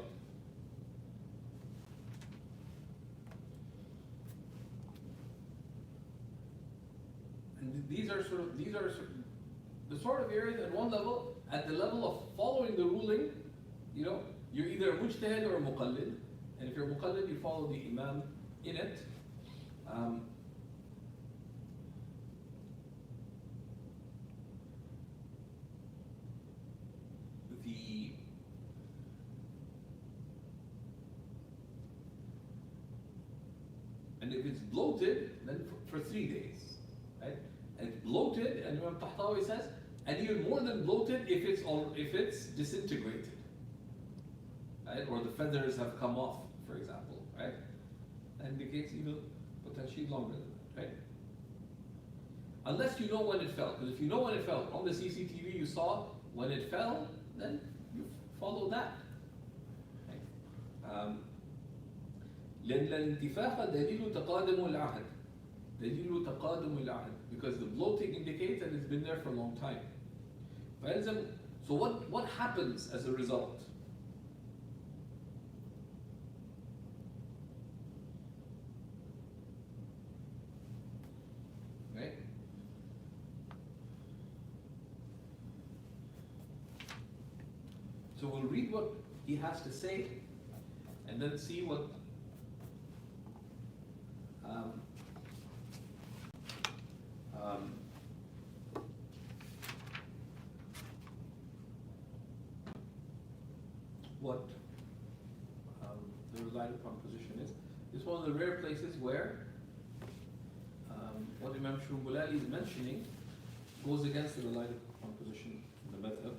And these are the sort of areas at one level, at the level of following the ruling, you're either a mujtahid or a muqallid. And if you're a muqallid, you follow the imam in it. And if it's bloated, then for 3 days, right? And it's bloated, and Imam Tahtawi says, and even more than bloated if it's disintegrated, right? Or the feathers have come off, for example, right? That indicates even potentially longer than that, right? Unless you know when it fell, because if you know when it fell, on the CCTV you saw when it fell, then you follow that. Right? لأن الانتفاخ دليل تقادم العهد. دليل تقادم العهد, because the bloating indicates that it's been there for a long time. So what happens as a result? Right? So we'll read what he has to say and then see what the relied upon position is. It's one of the rare places where what Imam Shumbulali is mentioning goes against the relied upon position in the madhab.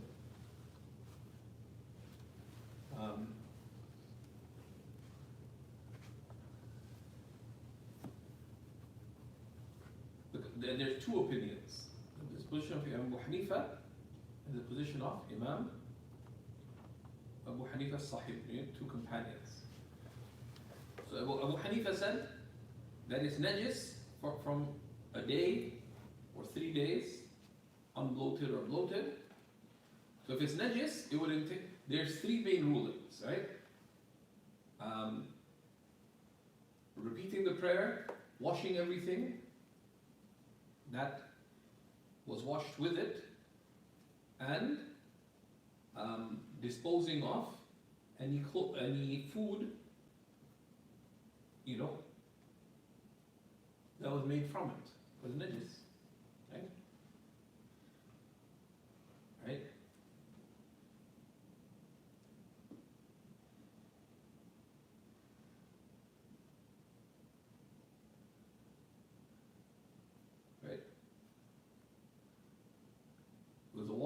There's two opinions. This position of Imam Abu Hanifa and the position of Imam Abu Hanifa Sahib, two companions. So Abu Hanifa said that it's najis from a day or 3 days, unbloated or bloated. So if it's najis, it would there's 3 main rulings, right? Repeating the prayer, washing everything that was washed with it, and disposing of any food, that was made from it, was najis, right? Right?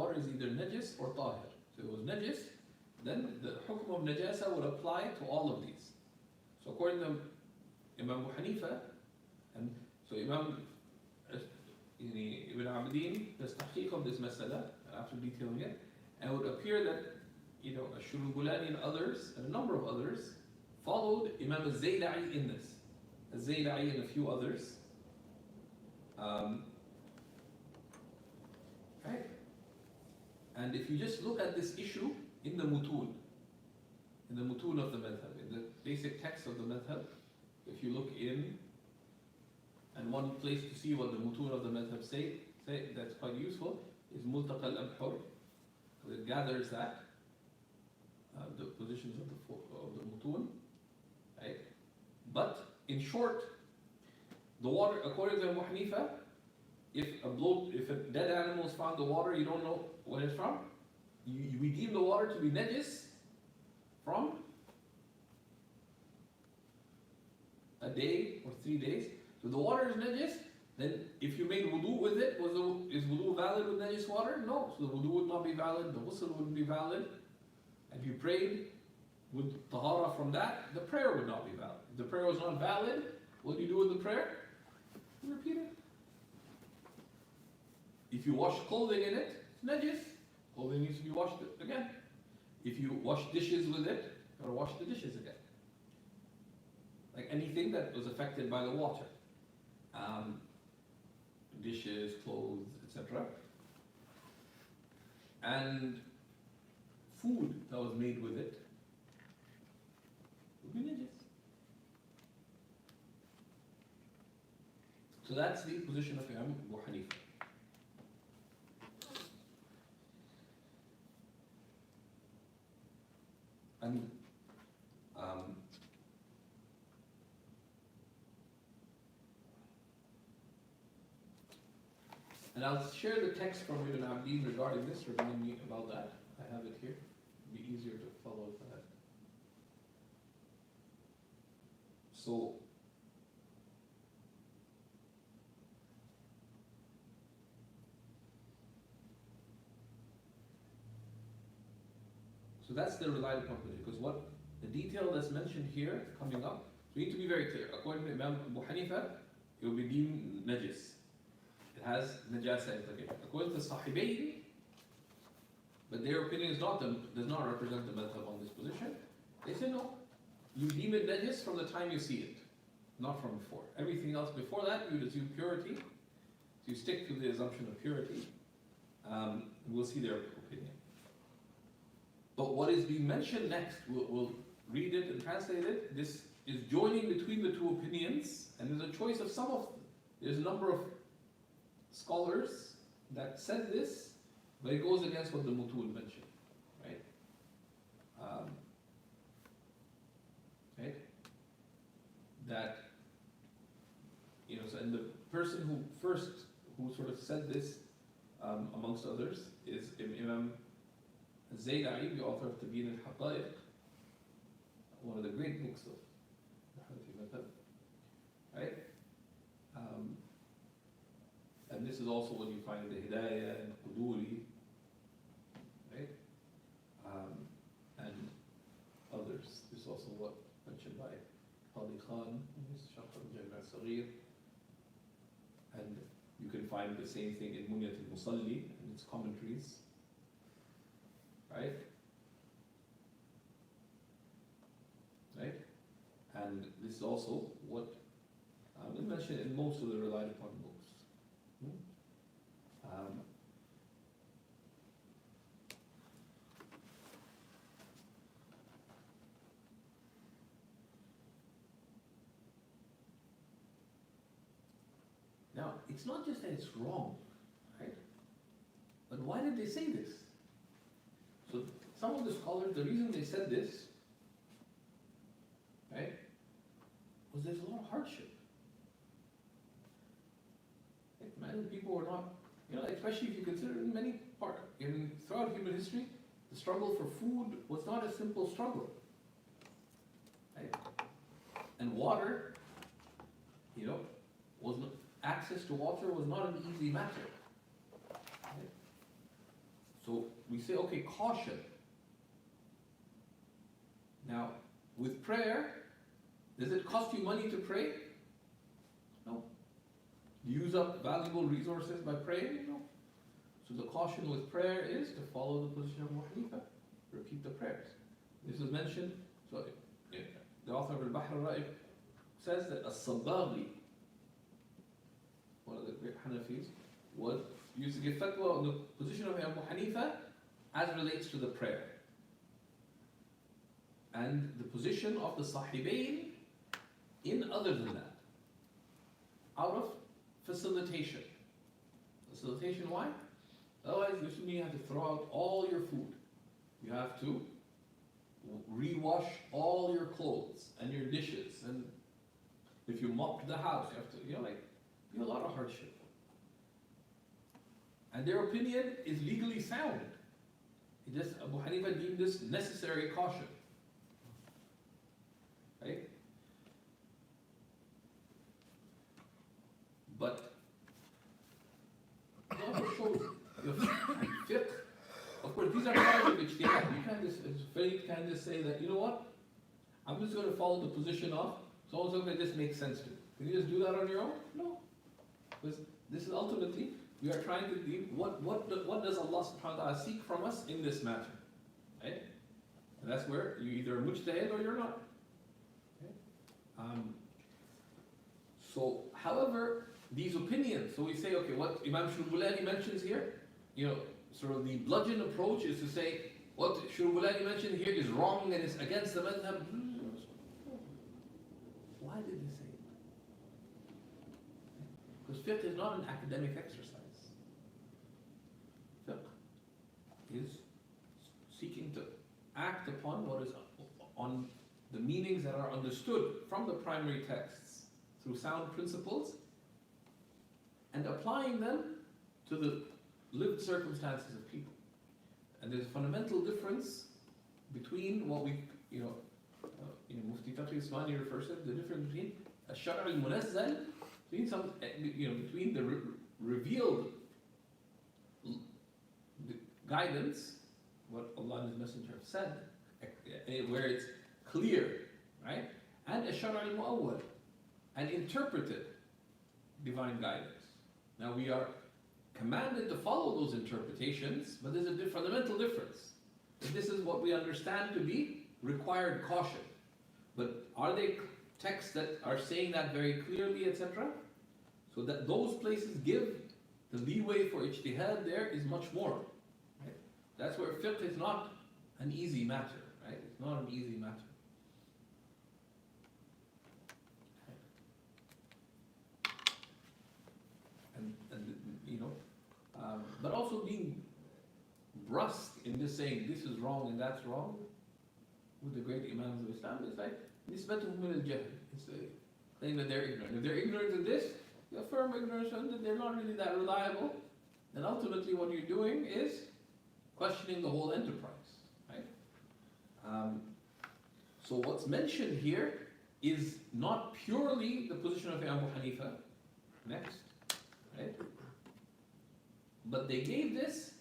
water is either najis or tahir. So it was najis, then the hukm of najasa would apply to all of these. So according to Imam Abu Hanifa, and so Imam Ibn Abdin does tahqiq of this masala after detailing it, and it would appear that Ash-Shulubulani and others, and a number of others, followed Imam al-Zayla'i in this. Al-Zayla'i and a few others. Right? And if you just look at this issue in the mutun of the madhab, in the basic text of the madhab, if you look in, and one place to see what the mutun of the madhab say that's quite useful, is Multaqa al-Impure. It gathers that, the positions of the mutun, right? But in short, the water, according to Abu Hanifa, if a dead animal is found in the water, you don't know where it's from. We deem the water to be najis from a day or 3 days. So the water is najis. Then if you made wudu with it, is wudu valid with najis water? No. So the wudu would not be valid, the ghusl wouldn't be valid. And if you prayed with tahara from that, the prayer would not be valid. If the prayer was not valid, what do you do with the prayer? You repeat it. If you wash clothing in it, it's najis. Clothing needs to be washed again. If you wash dishes with it, you gotta wash the dishes again. Like anything that was affected by the water. Dishes, clothes, etc. And food that was made with it would be najis. So that's the position of Imam Abu Hanifa. And I'll share the text from Ibn Abdin regarding this, remind me about that. I have it here. It'll be easier to follow that. So that's the relied upon position, because what the detail that's mentioned here coming up, we need to be very clear. According to Imam Abu Hanifa, it will be deemed najis. It has najasa implication. According to Sahibayn, but their opinion does not represent the madhab on this position. They say no, you deem it najis from the time you see it, not from before. Everything else before that, you would assume purity. So you stick to the assumption of purity. We'll see their opinion. But what is being mentioned next, we'll read it and translate it. This is joining between the two opinions, and there's a choice of some of them. There's a number of scholars that said this, but it goes against what the mutun mentioned, right? Right? That, so, and the person who sort of said this, amongst others, is Imam Zayla'i, the author of Tabyin al-Haqa'iq, one of the great books of the Hanafi madhab, right? And this is also what you find in the Hidayah and Quduri, right? And others. This is also what mentioned by Qadi Khan in his Sharh al-Jami' al-Saghir. And you can find the same thing in Munyat al-Musalli and its commentaries, right? Right? And this is also what is mentioned in most of the relied upon books. Now, it's not just that it's wrong, right? But why did they say this? So some of the scholars, the reason they said this, right, was there's a lot of hardship. Many people were not, especially if you consider throughout human history, the struggle for food was not a simple struggle, right? And water, access to water was not an easy matter. Right? So we say, okay, caution. Now, with prayer, does it cost you money to pray? No. Use up valuable resources by praying? No. So the caution with prayer is to follow the position of Abu Hanifa. Repeat the prayers. This is mentioned. So the author of al-Bahr al-Ra'iq says that as-Sabbaghi, one of the great Hanafis, used to give fatwa on the position of Abu Hanifa as relates to the prayer. And the position of the Sahibain in other than that. Out of facilitation. Facilitation, why? Otherwise, you have to throw out all your food. You have to rewash all your clothes and your dishes. And if you mop the house, you have to, be a lot of hardship. And their opinion is legally sound. Abu Hanifa deemed this necessary caution. Right? But it also shows your fiqh. Of course, these are part of ijtihad. You can't just say that, you know what? I'm just going to follow the position of so-and-so that just makes sense to me. Can you just do that on your own? No. Because this is ultimately, we are trying to deal, what does Allah subhanahu wa ta'ala seek from us in this matter? Right? And that's where you either mujtahid or you're not. Okay? So, however, these opinions, so we say, okay, what Imam Shulbulani mentions here, sort of the bludgeon approach is to say, what Shulbulani mentioned here is wrong and it's against the madhab. Why did he say it? Because fiqh is not an academic exercise. Fiqh is seeking to act upon what is on the meanings that are understood from the primary texts through sound principles and applying them to the lived circumstances of people. And there's a fundamental difference between what we, Mufti Taqi Ismani refers to the difference between al-Shar' al-Munazzal, between the revealed guidance, what Allah and His Messenger have said, where it's clear, right? And al-Shar' al-Mu'awwal, and interpreted divine guidance. Now we are commanded to follow those interpretations, but there's a fundamental difference. This is what we understand to be required caution. But are they texts that are saying that very clearly, etc.? So that those places give the leeway for ijtihad there is much more. Right? That's where fiqh is not an easy matter. Right? It's not an easy matter. But also being brusque in just saying this is wrong and that's wrong with the great Imams of Islam is like nisbatuhum min al-jahl. It's saying that they're ignorant. If they're ignorant of this, you affirm ignorance and that they're not really that reliable, then ultimately what you're doing is questioning the whole enterprise. Right? So what's mentioned here is not purely the position of Abu Hanifa. Next. Right? But they gave this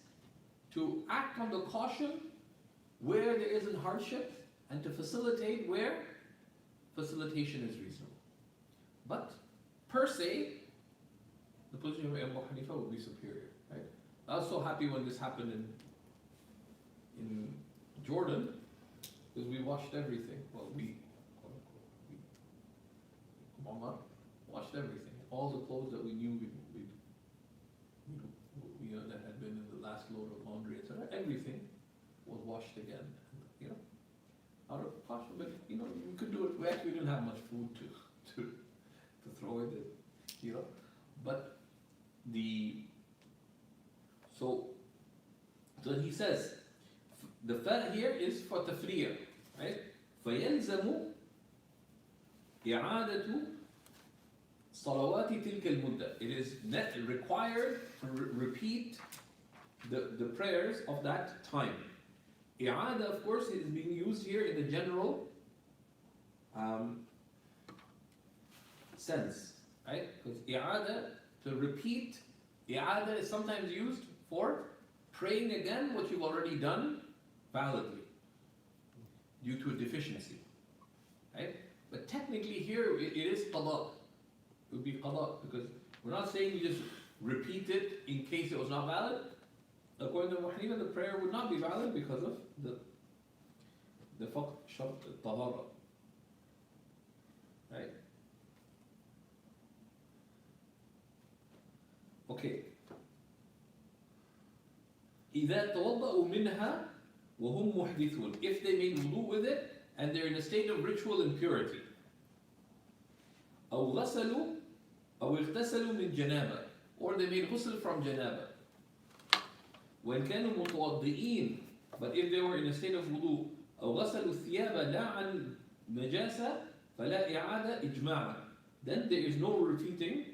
to act on the caution where there isn't hardship and to facilitate where facilitation is reasonable. But per se, the position of Abu Hanifa would be superior. Right? I was so happy when this happened in Jordan because we washed everything. Well, we washed everything. All the clothes that we knew that had been in the last load of laundry, etc. Everything was washed again. Out of caution, but we could do it. We actually didn't have much food to throw it in, But so he says the fa here is for tafriya, right? فَيَلْزَمُ إِعَادَةُ صَلَوَاتِ تِلْكَ الْمُدَّةِ. It is required to repeat the prayers of that time. I'ada, of course, is being used here in the general sense, right? Because i'ada, to repeat, i'ada is sometimes used for praying again what you've already done validly due to a deficiency. Right? But technically here it is qada. It would be qada because we're not saying you just repeat it in case it was not valid. According to Abu Hanifa, the prayer would not be valid because of the faqd shart al-tahara. Right? Okay. إذا توضأوا منها وهم محدثون. If they made wudu with it and they're in a state of ritual impurity. أو غسلوا أو اغتسلوا من جنابة. Or they made ghusl from janaba. وإن كانوا متوضئين. But if they were in a state of wudu أو غسلوا الثياب لا عن نجاسة فلا إعادة إجماعا. Then there is no repeating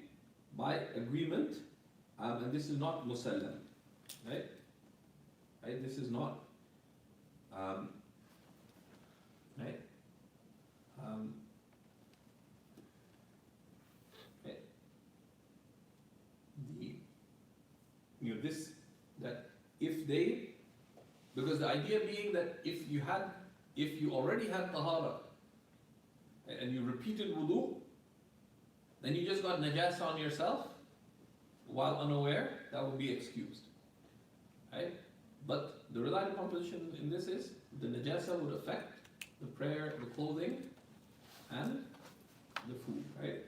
by agreement. And this is not musallam. Right? Right? This is not right? Right? This that if they, because the idea being that if you already had tahara and you repeated wudu, then you just got najasa on yourself while unaware, that would be excused. Right? But the relied upon position in this is the najasa would affect the prayer, the clothing, and the food. Right?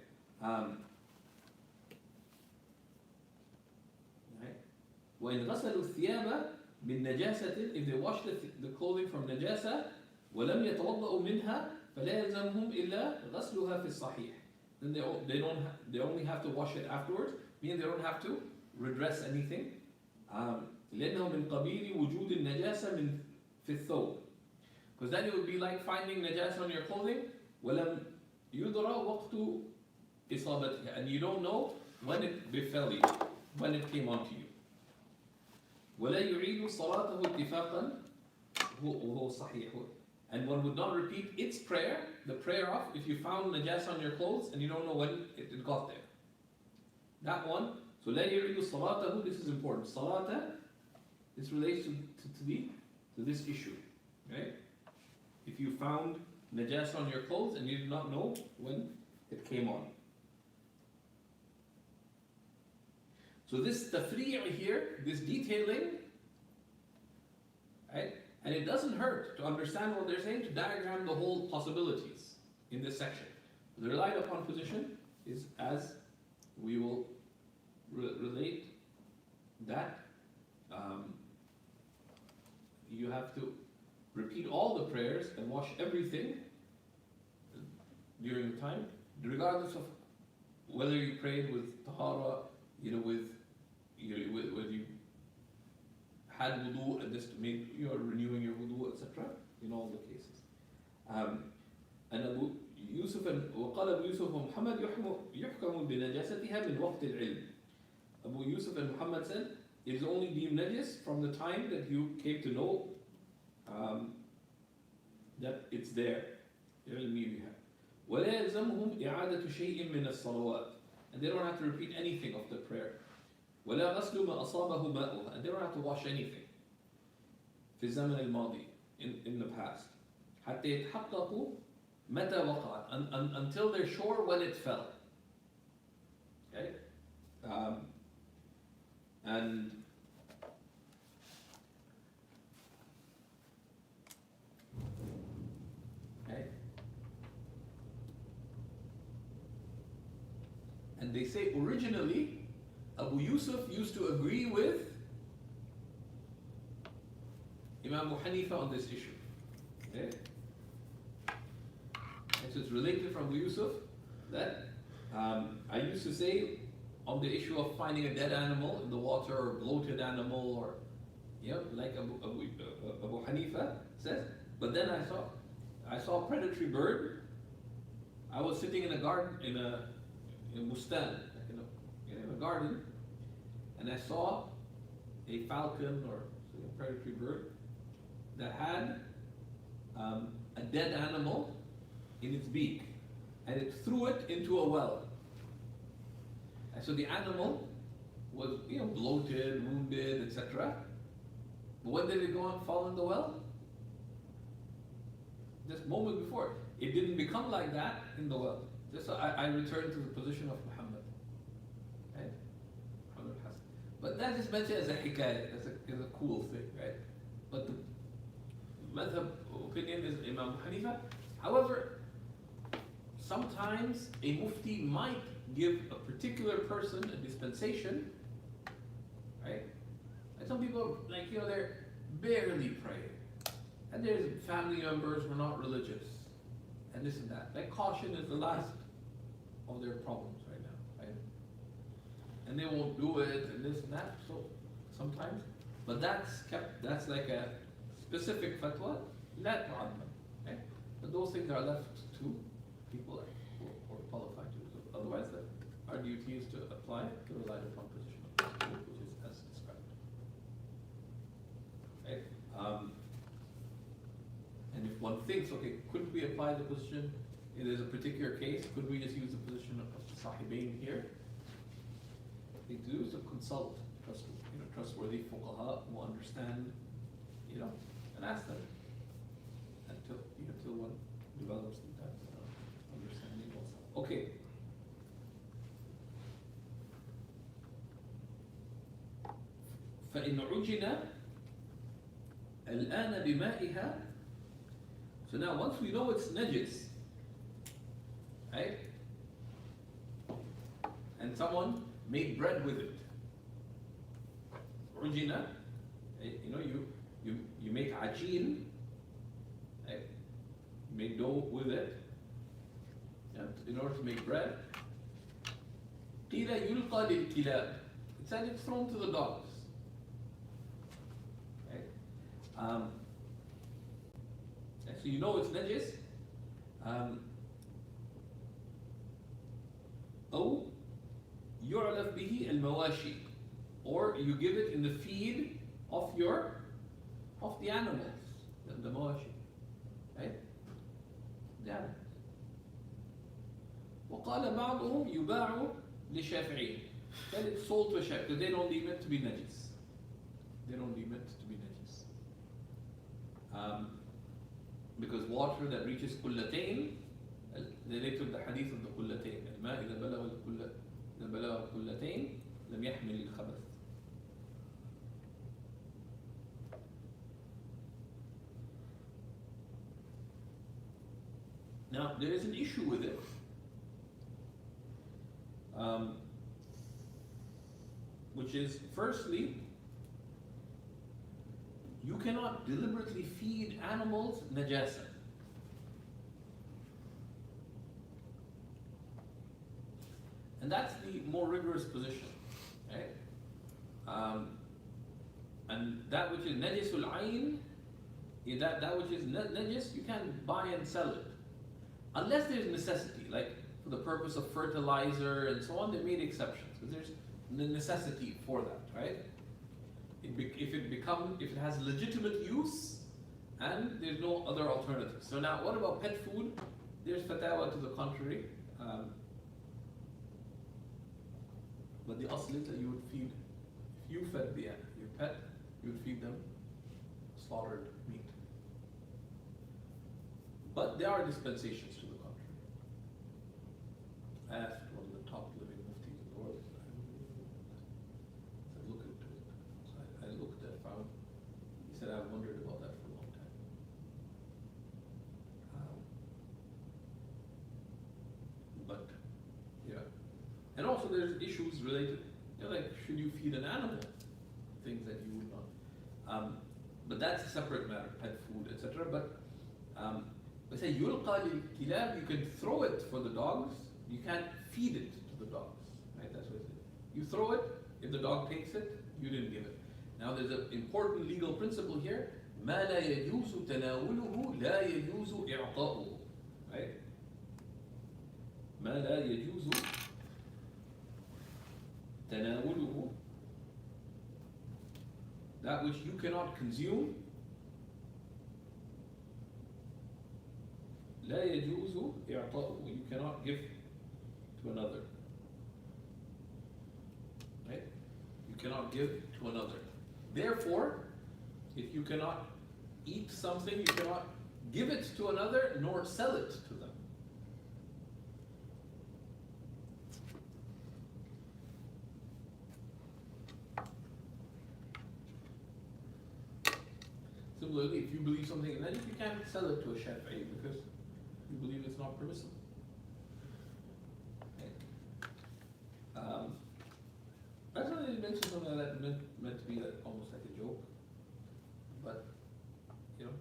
وإن غسلوا الثياب من نجاسة, if they wash the clothing from najasa, ولم يتوضأوا منها فلا يلزمهم إلا غسلها في الصحيح. Then they only have to wash it afterwards, meaning they don't have to redress anything. لأنه من قبيل وجود النجاسة من في الثوب. Because then it would be like finding najasa on your clothing, ولم يدرى وقت إصابتها, and you don't know when it befell you, when it came onto you. ولا يعيد صلاته اتفاقا وهو صحيح. And one would not repeat its prayer, the prayer of if you found najasa on your clothes and you don't know when it got there. That one, so لا يعيد صلاته, this is important. Salata, this relates to this issue. Right? If you found najasa on your clothes and you did not know when it came on. So this tafri' here, this detailing, right? And it doesn't hurt to understand what they're saying, to diagram the whole possibilities in this section. The relied upon position is, as we will relate, that you have to repeat all the prayers and wash everything during the time, regardless of whether you prayed with tahara, whether you had wudu and this made you are renewing your wudu, etc. In all the cases. And Abu Yusuf and وقال أبو يوسف ومحمد يحكم بنجاستها من وقت العلم. Abu Yusuf and Muhammad said it is only deemed najis from the time that you came to know that it's there. ولا يلزمهم إعادة شيء من الصلوات, and they don't have to repeat anything of the prayer. ولا غسل ما أصابه ماؤها, and they don't have to wash anything في الزمن الماضي, in the past. حتى يتحققوا متى وقعت, until they're sure when it fell. Okay? And okay. And they say originally Abu Yusuf used to agree with Imam Abu Hanifa on this issue. Okay? And so it's related from Abu Yusuf that I used to say on the issue of finding a dead animal in the water or bloated animal, or like Abu Hanifa says. But then I saw a predatory bird. I was sitting in a garden in a bustan, in a garden, and I saw a falcon or a predatory bird that had a dead animal in its beak, and it threw it into a well. And so the animal was bloated, wounded, etc. But when did it go and fall in the well? Just moment before. It didn't become like that in the well. Just so I return to the position of Muhammad. Right? Muhammad Hassan. But that is mentioned as a hikayah, as a cool thing, right? But the madhab opinion is Imam Hanifa. However, sometimes a mufti might give a particular person a dispensation, right? And some people, like, they're barely praying. And there's family members who are not religious. And this and that. Like, caution is the last of their problems right now, right? And they won't do it and this and that, so sometimes. But that's like a specific fatwa, la tu'ammam, right? But those things are left to people who are qualified to. So otherwise, our duty is to apply the relied upon position of the school, which is as described. Right? And if one thinks, okay, couldn't we apply the position, if there's a particular case, could we just use the position of the Sahibain here? They do is to consult trustworthy fuqaha who understand, and ask them until one develops that understanding also. Okay. فإن عجن الآن بمائها. So now once we know it's najis, right? And someone made bread with it. Ujina, you make ajin, right? You make dough with it, in order to make bread. قِيلَ يُلْقَى لِلْكِلَابِ. It said it's thrown to the dogs. Right? So you know it's najis. أو يعلف به المواشي, or you give it in the feed of the animals, the mawashi, right? The animals. وقال بعضهم يباع للشافعي. Then it's sold to a Shaykh because they don't deem it to be najis. They don't deem it to be najis. Because water that reaches kullatayn, they took the hadith of the kullatayn. الماء إذا بلغ kullatayn لم يحمل الخبث. Now there is an issue with it. Which is, firstly, you cannot deliberately feed animals najasa. And that's the more rigorous position, right? And that which is najisul ayn, that which is najis, you can buy and sell it. Unless there's necessity, like for the purpose of fertilizer and so on, they made exceptions, because there's the necessity for that, right? If it has legitimate use and there's no other alternative. So now, what about pet food? There's fatwa to the contrary. But the asl is that you would feed, if you fed your pet, you would feed them slaughtered meat. But there are dispensations to the contrary. I asked one of the top living muftis in the world. I look into it. So I looked at it, found. He said, I've wondered about that for a long time. But yeah, and also there's issues related. Like, should you feed an animal things that you would not? But that's a separate matter, pet food, etc. But they say yulqa lil-kilab, you can throw it for the dogs. You can't feed it to the dogs, right? That's what it is. You throw it. If the dog takes it, you didn't give it. Now there's an important legal principle here. ما لا يجوز تناوله لا يجوز إعطاؤه, right? ما لا يجوز تناوله, that which you cannot consume, لا يجوز إعطاؤه, you cannot give to another, right? You cannot give to another. Therefore, If you cannot eat something, you cannot give it to another nor sell it to them. Similarly, if you believe something in hadith, you can't sell it to a Shafi'i because you believe it's not permissible. Okay. That's why they mentioned something like that meant to be like, almost like a joke. But, you know,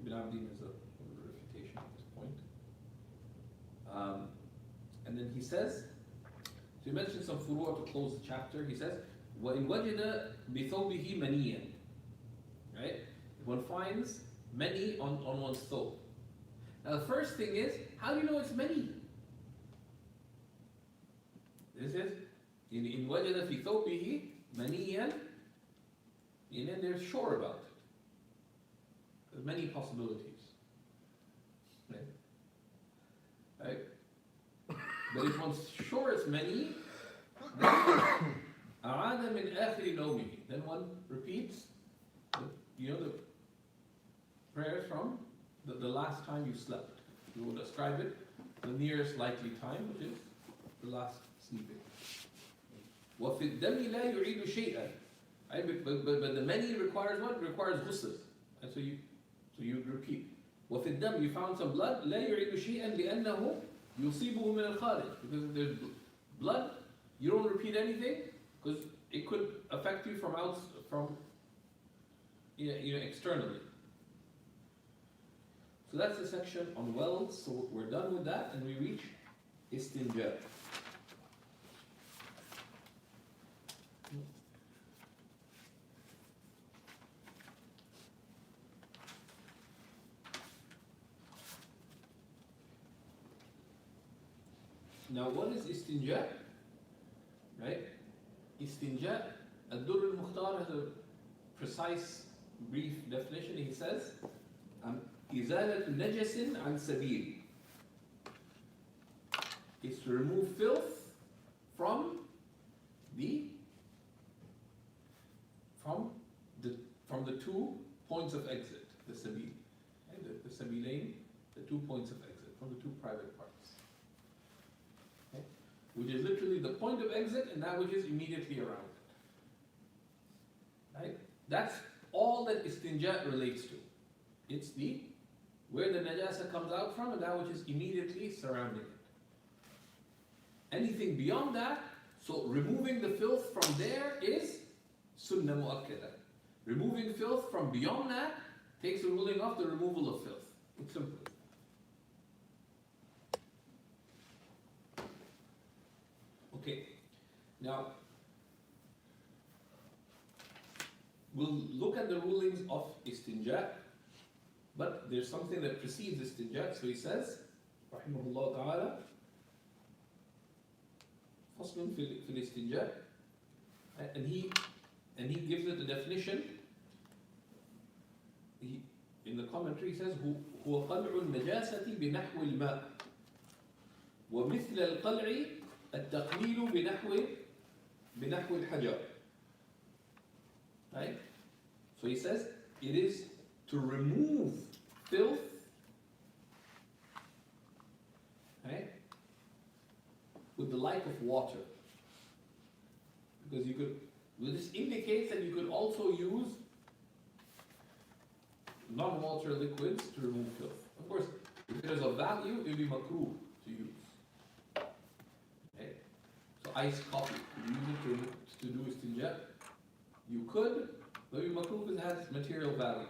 Ibn Abdin is a refutation at this point. And then he says, so he mentions some furu'ah to close the chapter. He says, وَإِنْ وَجَدَ بِثَوْبِهِ مَنِيًّا. Right? If one finds many on one's thobe. Now the first thing is, how do you know it's many? This is, in وَجَدَ فِي ثَوْبِهِ مَنِيًّا, and then they're sure about it. There's many possibilities. Right? But if one's sure it's many, then أَعَادَ مِنْ آخِرِ نَوْمِهِ, then one repeats, you know, the prayers from the last time you slept. You will describe it, the nearest likely time, which is the last sleeping. وَفِي الدَّمِ لَا يُعِيدُ شَيْئًا. Right? But the many requires what? Requires ghusl. And so you repeat. وَفِي الدَّمِ, you found some blood, لَا يُعِيدُ شَيْئًا لِأَنَّهُ يُصِيبُهُ مِنَ الْخَارِجِ. Because if there's blood, you don't repeat anything, because it could affect you from externally. So that's the section on wells. So we're done with that, and we reach istinja. Now, what is istinja? Right? Istinja, Ad-Durr al-Mukhtar has a precise, brief definition. He says, إِزَالَةُ نَجَسٍ عَنْ سَبِيلٍ, is to remove filth from the two points of exit, the sabil, and the sabilain, the 2 points of exit, from the two private parts. Okay? Which is literally the point of exit and that which is immediately around it. Right? That's all that istinja relates to. It's where the najasa comes out from and that which is immediately surrounding it. Anything beyond that, so removing the filth from there is sunnah mu'akkada. Removing filth from beyond that takes the ruling of the removal of filth. It's simple. Okay, now we'll look at the rulings of istinja, but there's something that precedes istinja. So he says, rahimahullah ta'ala, فصل في الاستنجاء, and he gives it a definition. In the commentary he says, هو قلع النجاسة بنحو الماء ومثل القلع التقليل بنحو الحجر. Right? So he says it is to remove filth, right, with the like of water. Because this indicates that you could also use non-water liquids to remove filth. Of course, if there's a value, it would be makruh to use. Okay? So iced coffee, could you use it to do istinja? You could, but it would be makruh because it has material value.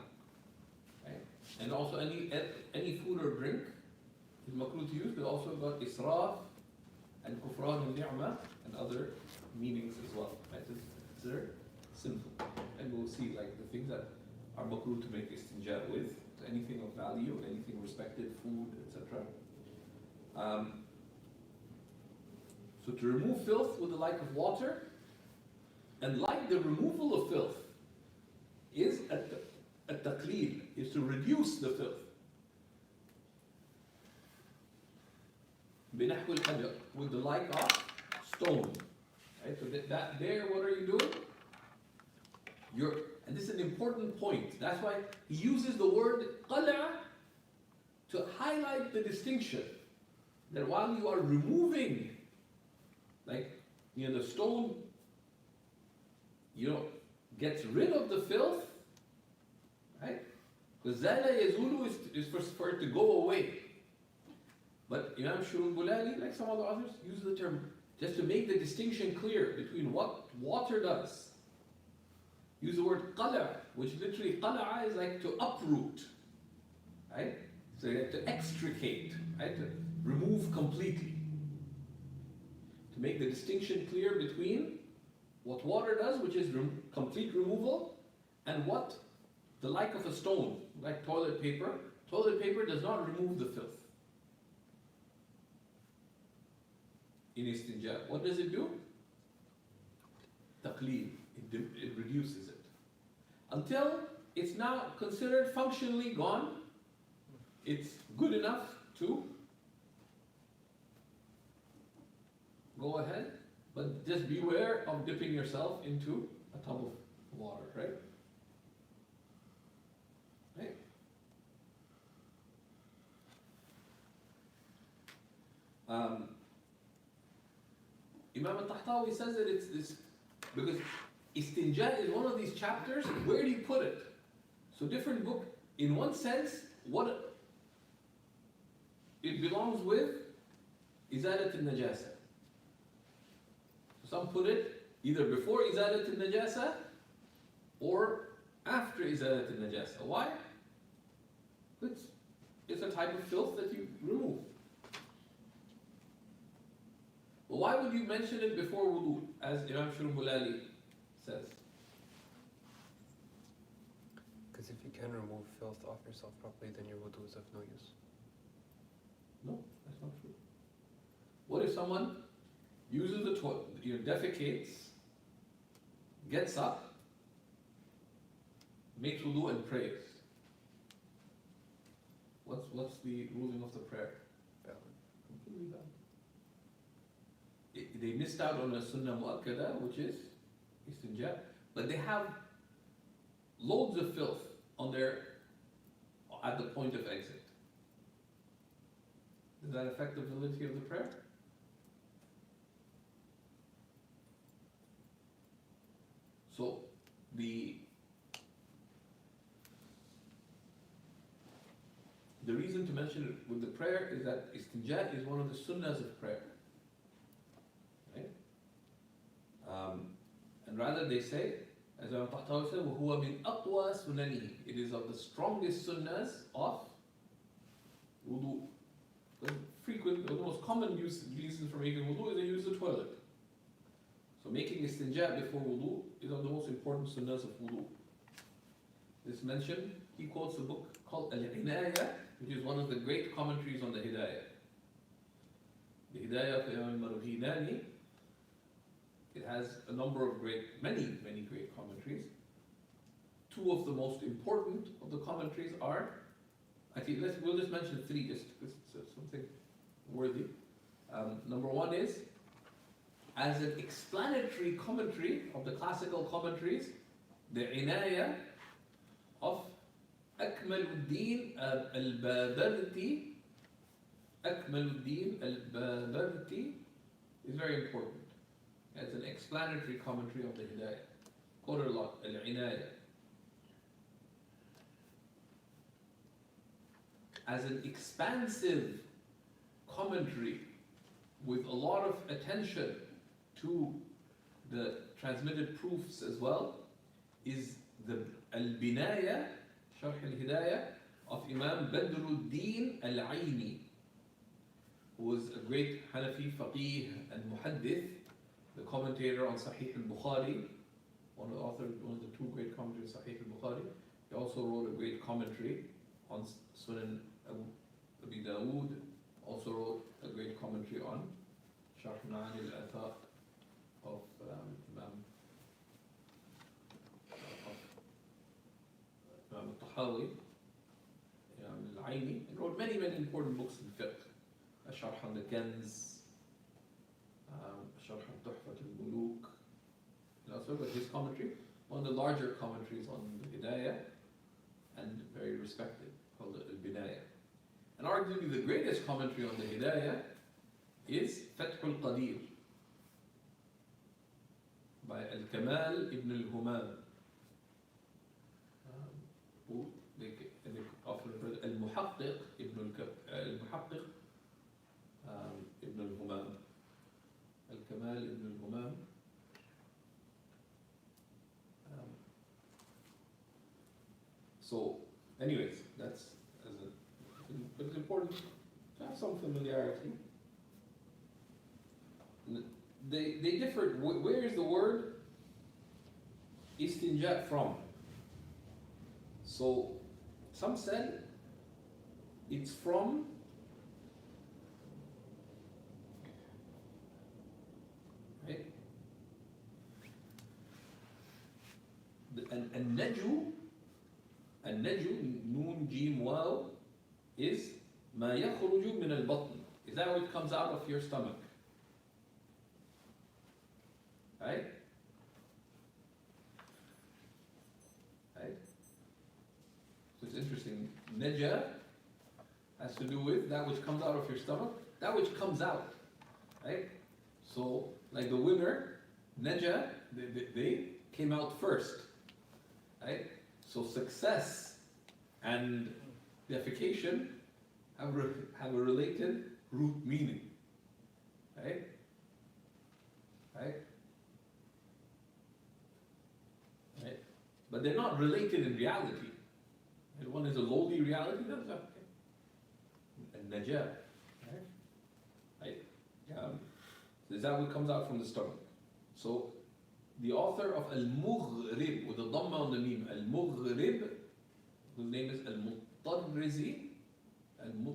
Okay? And also any food or drink is makruh to use, but also got israf and kufran al-ni'mah and other meanings as well. Right? It's considered sinful. And we'll see like the things that are makruh to make istinja with, anything of value, anything respected, food, etc. So to remove filth with the like of water, and like the removal of filth is at-taqleel, is to reduce the filth. بنحو الحجر, with the like of stone. Right? So that there, what are you doing? and this is an important point. That's why he uses the word qala to highlight the distinction that while you are removing, the stone, gets rid of the filth, right? Because zala yazulu is for it to go away. But Imam Shurul Bulali, like some other authors, use the term just to make the distinction clear between what water does. Use the word qala', which literally qala'a is like to uproot, right? So you have to extricate, right? To remove completely. To make the distinction clear between what water does, which is complete removal, and what the like of a stone, like toilet paper. Toilet paper does not remove the filth. In istinja, what does it do? Taqleeb. It reduces it. Until it's now considered functionally gone, it's good enough to go ahead, but just beware of dipping yourself into a tub of water, right? Right? Imam al-Tahtawi says that it's this, because istinja is one of these chapters, where do you put it? So different book, in one sense, what it belongs with, izalat al-najasa. Some put it either before izalat al-najasa or after izalat al-najasa. Why? It's a type of filth that you remove. But why would you mention it before wudu, as Imam Shurubulali says? Because if you can remove filth off yourself properly, then your wudu is of no use. No, that's not true. What if someone uses the toilet, defecates, gets up, makes wudu and prays? What's the ruling of the prayer? Valid. Completely valid. They missed out on a sunnah mu'akkada, which is istinja, but they have loads of filth at the point of exit. Does that affect the validity of the prayer? So the reason to mention it with the prayer is that istinja is one of the sunnahs of prayer. Right? And rather they say, as Imam Tahtawi said, وَهُوَ مِنْ أَقْوَى سُنَنِهِ. It is of the strongest sunnahs of wudu. The most common reasons for making wudu is they use the toilet. So making istinja before wudu is of the most important sunnahs of wudu. This mentioned, he quotes a book called al-Inaya, which is one of the great commentaries on the Hidayah. The Hidayah of Imam al-Maraqi, it has a number of many great commentaries. Two of the most important of the commentaries are, we'll just mention three just because it's something worthy. Number one is, as an explanatory commentary of the classical commentaries, the Inaya of Akmaluddin al-Babarti. Akmaluddin al-Babarti is very important. As an explanatory commentary of the Hidayah. Quoted a lot, al-Inaya. As an expansive commentary with a lot of attention to the transmitted proofs as well, is the Al-Binaya, Sharh al-Hidayah, of Imam Badruddin al-Aini, who was a great Hanafi faqih and muhaddith, the commentator on Sahih al-Bukhari, one of the two great commentators of Sahih al-Bukhari. He also wrote a great commentary on Sunan Abi Dawood, also wrote a great commentary on Sharh Ma'ani al-Athar of Imam al-Tahawi, Imam al-Aini, and wrote many important books in fiqh. A Sharh on the Kanz, Sharh al-Tuhfat al-Muluk, and also but his commentary one of the larger commentaries on the Hidayah, and very respected, called al-Bidayah. And arguably the greatest commentary on the Hidayah is Fath al-Qadir by al-Kamal ibn al-Humam, who they often refer to al-Muhaqqiq ibn al-Muhaqqiq ibn al-Humam, al-Kamal ibn al-Humam. So, anyways, but it's important to have some familiarity. They differ. Where is the word istinja from? So, some said it's from right. النجو نون جيم واو is ما يخرج من البطن. Is that what comes out of your stomach? Right? Right? So it's interesting. Naja has to do with that which comes out of your stomach, that which comes out. Right? So, like the winner, Naja, they came out first. Right? So success and deification have a related root meaning. Right? Right? Right? But they're not related in reality. And one is a lowly reality, the other is and najah. Right? Right? Is that what comes out from the stomach? So the author of Al-Mughrib, with a dhamma on the meme, Al-Mughrib, whose name is Al-Mutarrizi, and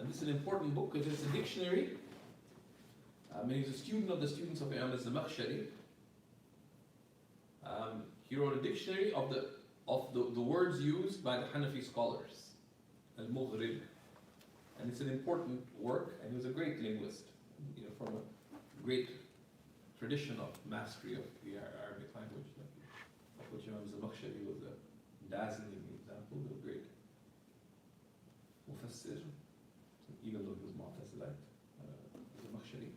this is an important book because it's a dictionary. And he's a student of the students of Imam al-Zamakhshari. He wrote a dictionary of the words used by the Hanafi scholars, Al-Mughrib. And it's an important work, and he was a great linguist, from a great tradition of mastery of the Arabic language, of which Imam Zamakhshari was a dazzling example, a great mufassir, even though he was Mu'tazilite, Zamakhshari.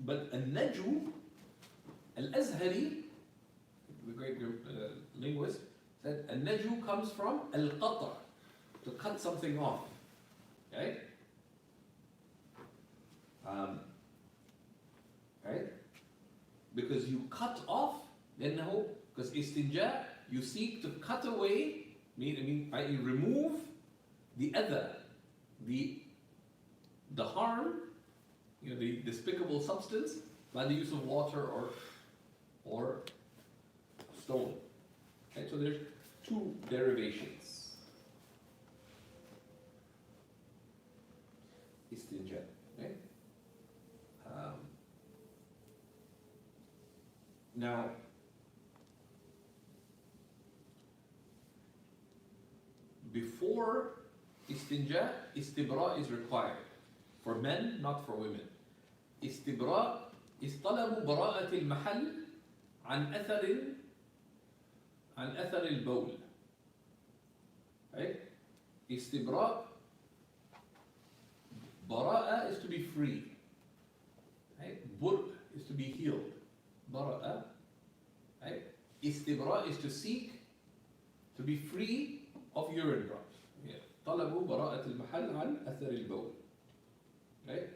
But al-Najw, al-Azhari, the great linguist, said al-Najw comes from al-Qata, to cut something off. Okay? Right? Because you cut off, then because istinja, you seek to cut away, i.e. remove the other, the harm, the despicable substance by the use of water or stone. Okay? So there's two derivations. Istinja. Okay? Now, before istinja, istibra is required. For men, not for women. Istibra is طلب براءة المحل عن أثر البول. Right? Istibra, براءة is to be free. Right? Bur is to be healed. Bara'a. Right? Istibra is to seek to be free of urine drops. طلب براءة المحل عن أثر البول. Right?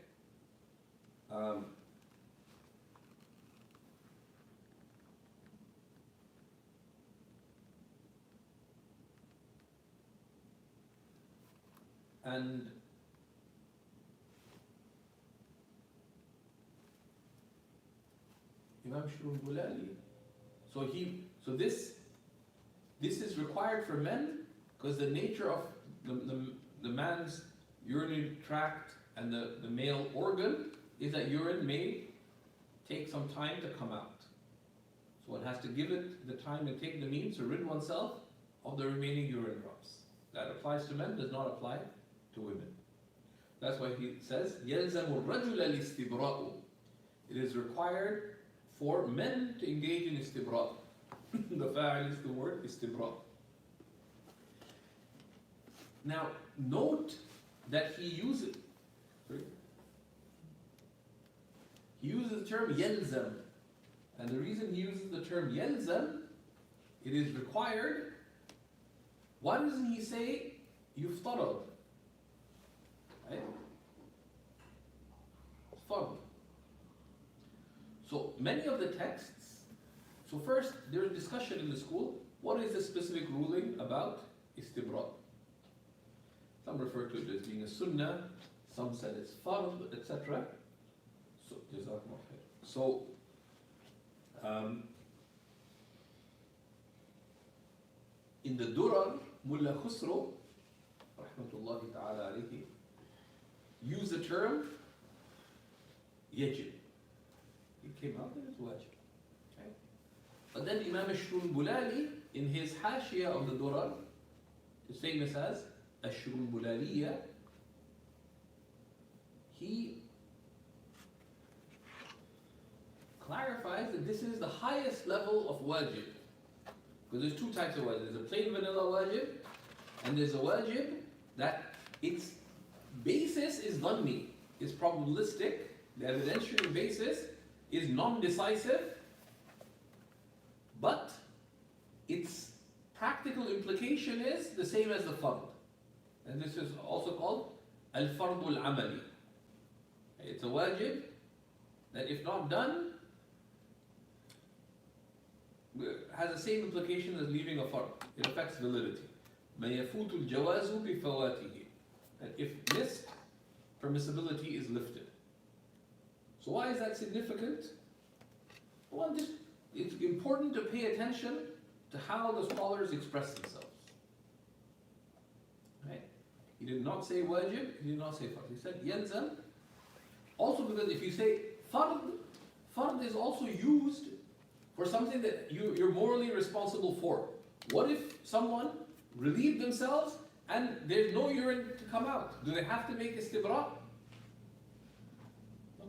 And Imam Shurul-Bulali, so this is required for men because the nature of the man's urinary tract and the male organ is that urine may take some time to come out. So one has to give it the time and take the means to rid oneself of the remaining urine drops. That applies to men, does not apply to women. That's why he says, يَلْزَمُ الرَّجُلَ الْإِسْتِبْرَاءُ. It is required for men to engage in istibra'. The fa'il is the word istibra'. Now, note that he uses the term yalzam. And the reason he uses the term yalzam, it is required. Why doesn't he say yuftarad? Right? Fard. So many of the texts, so first there's discussion in the school, what is the specific ruling about istibra'? Some refer to it as being a sunnah, some said it's fard, etc. So, jazakumullah khair. So, in the Durar, Mullah Khusro, rahmatullahi ta'ala alayhi, use the term yajib. It came out and it's wajib. Okay? But then Imam Ashrul-Bulali, in his Hashiyah of the Durar, is famous as Ashrul-Bulaliya, he clarifies that this is the highest level of wajib. Because there's two types of wajib. There's a plain vanilla wajib, and there's a wajib that its basis is dhanni, is probabilistic, the evidentiary basis is non-decisive, but its practical implication is the same as the fard. And this is also called al-fardul amali. It's a wajib that if not done, has the same implication as leaving a fard. It affects validity. مَا يَفُوتُ الْجَوَازُ بِفَوَاتِهِ. That if missed, permissibility is lifted. So why is that significant? Well, it's important to pay attention to how the scholars express themselves. Right? He did not say wajib, he did not say fard. He said yalzam. Also because if you say fard is also used for something that you're morally responsible for. What if someone relieved themselves and there's no urine to come out? Do they have to make istibra'? No.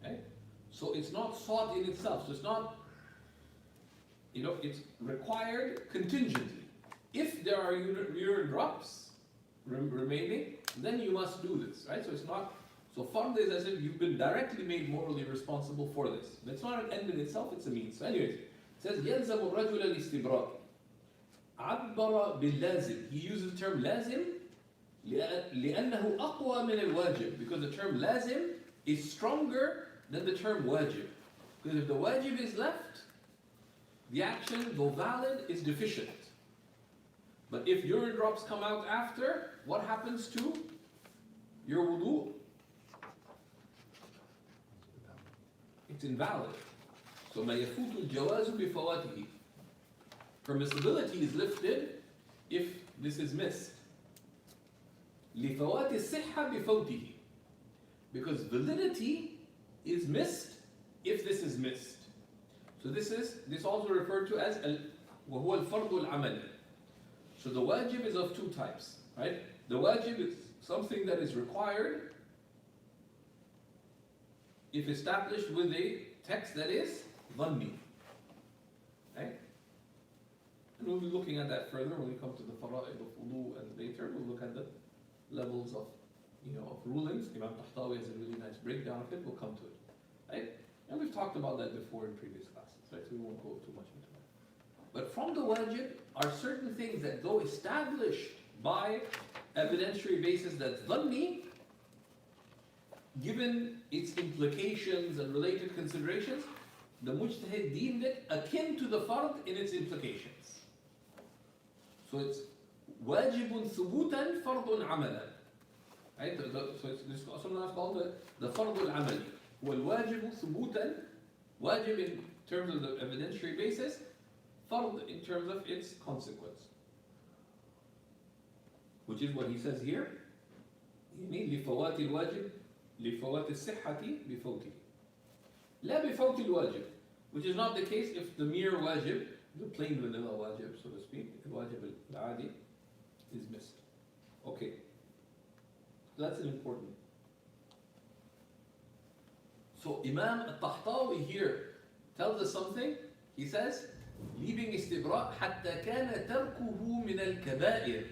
Okay? So it's not sought in itself. So it's not, it's required contingently. If there are urine drops remaining, then you must do this, right? So it's not, so fard is as if you've been directly made morally responsible for this. But it's not an end in itself, it's a means. So anyways, it says, يَلْزَمُ الرَّجُلَ الْإِسْتِبْرَاءِ عَبَّرَ بِاللَّازِمِ. He uses the term lazim لِأَنَّهُ أَقْوَى مِنَ الْوَاجِبِ. Because the term lazim is stronger than the term wajib. Because if the wajib is left, the action, though valid, is deficient. But if urine drops come out after, what happens to your wudu? It's invalid. So مَا يَفُوتُ الْجَوَازُ بِفَوَاتِهِ. Permissibility is lifted if this is missed. لِفَوَاتِ الصِّحَّةِ بِفَوْتِهِ. Because validity is missed if this is missed. So this also referred to as وَهُوَ الْفَرْضُ الْعَمَلِ. So the wajib is of two types, right? The wajib is something that is required if established with a text that is dhanni. Right? And we'll be looking at that further when we come to the fara'id of wudu, and later we'll look at the levels of rulings. Imam Tahtawi has a really nice breakdown of it, we'll come to it. Right? And we've talked about that before in previous classes, right? So we won't go too much into that. But from the wajib are certain things that, though established by evidentiary basis that's dhanni, given its implications and related considerations, the mujtahid deemed it akin to the fard in its implications. So it's wajibun thubutan fardun amalan. Right? So it's sometimes called the fardul amali. Wal-wajibu thubutan, wajib in terms of the evidentiary basis, fard in terms of its consequence. Which is what he says here. يعني لفوات الواجب لفوات الصحة بفوته. لا بفوت الواجب, which is not the case if the mere wajib, the plain vanilla wajib, so to speak, the wajib al-adi, is missed. Okay. So that's an important So Imam al-Tahtawi here tells us something. He says, leaving istibra' حتى كان تركه من الكبائر.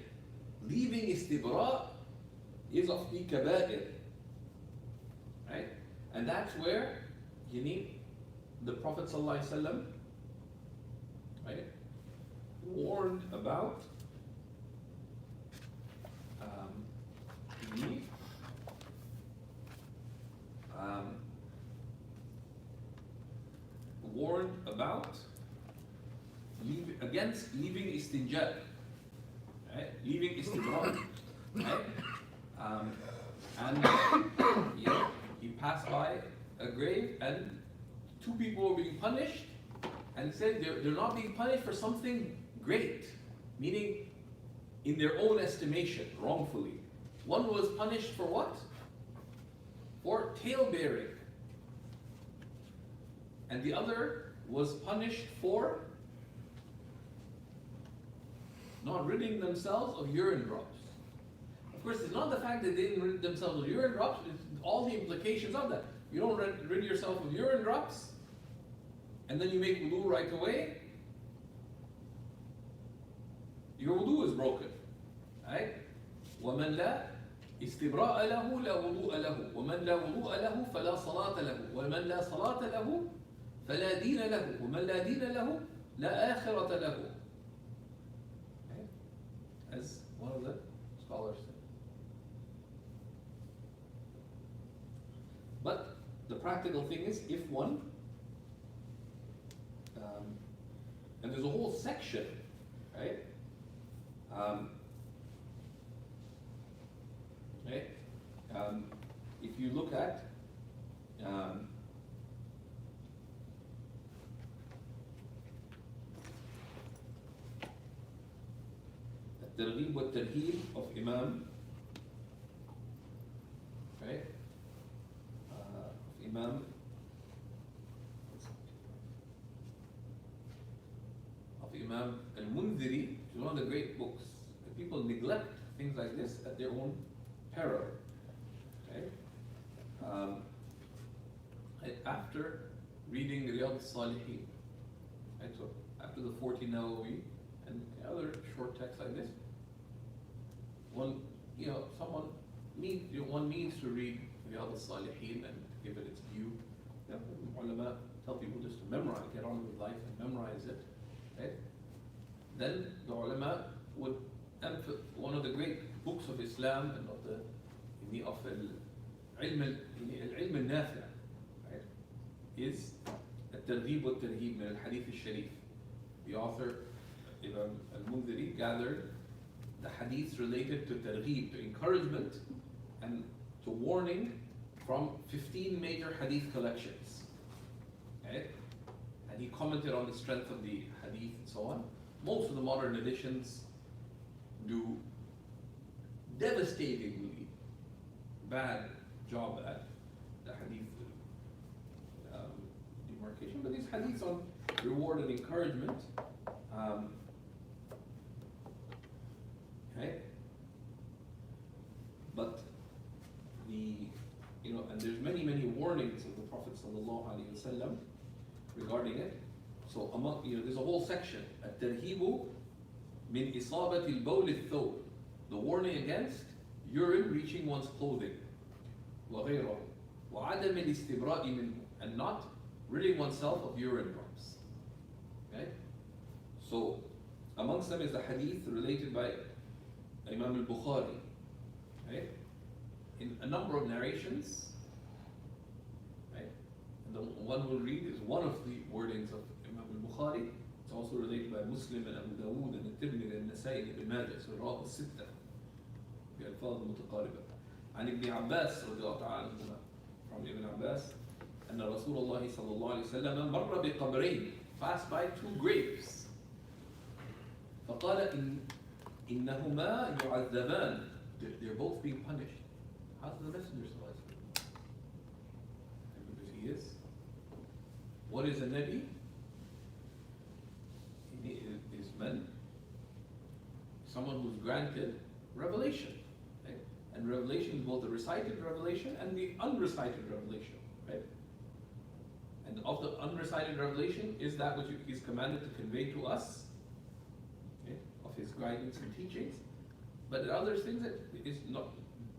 Leaving istibra' is of the kaba'ir. Right? And that's where you need the Prophet ﷺ, right, warned about the warned about against leaving istinja, right? Leaving istibra, right? And he passed by a grave and two people were being punished, and he said they're not being punished for something great, meaning in their own estimation, wrongfully. One was punished for what? For tail-bearing. And the other was punished for not ridding themselves of urine drops. Of course, it's not the fact that they didn't rid themselves of urine drops, it's all the implications of that. You don't rid yourself of urine drops, and then you make wudu right away, your wudu is broken. Right? وَمَنْ لَا استبراء له لا وضوء له ومن لا وضوء له فلا صلاة له ومن لا صلاة له فلا دين له ومن لا دين له لا آخرة له. Okay? As one of the scholars said. But the practical thing is, if one, and there's a whole section, right? If you look at الترغيب والترهيب of Imam, right? Imam al-Mundhiri, which is one of the great books. People neglect things like this at their own peril. Okay? After reading Riyadh al-Salihin, right? So after the 40 Nawawi and other short texts like this, one needs to read Riyadh al-Salihin and give it its due. Ulama tell people just to memorize, get on with life and memorize it. Right? Then the ulama would one of the great books of Islam and of the al-ilm al-nafi', right, is الترغيب والترهيب من الحديث الشريف. The author Imam al-Mundhiri gathered the hadiths related to targhib, to encouragement and to warning, from 15 major hadith collections. Okay? And he commented on the strength of the hadith and so on. Most of the modern editions do devastatingly bad job at the hadith demarcation, but these hadiths on reward and encouragement, okay? But and there's many warnings of the Prophet ﷺ regarding it. So there's a whole section, الترهيب من إصابة البول الثوب, the warning against urine reaching one's clothing, وغيره وعدم الاستبراء منه, and not ridding oneself of urine drops. Okay? So amongst them is the hadith related by Imam al-Bukhari. Okay? In a number of narrations, right? And the one we'll read is one of the wordings of Imam al-Bukhari. It's also related by Muslim and Abu Dawood and Tirmidhi and Nasa'i and Ibn Majah, so رواه الستة بألفاظ متقاربة. عن ابن عباس رضي الله تعالى عنهما, from Ibn Abbas, أن رسول الله صلى الله عليه وسلم مر بقبرين, passed by two graves, فقال إنهما يعذبان, they're both being punished. How does the Messenger say? Because he is. What is a Nabi? He is man, someone who's granted revelation. Right? And revelation is both the recited revelation and the unrecited revelation. Right? And of the unrecited revelation is that which he is commanded to convey to us, okay, of his guidance and teachings. But there are other things that is not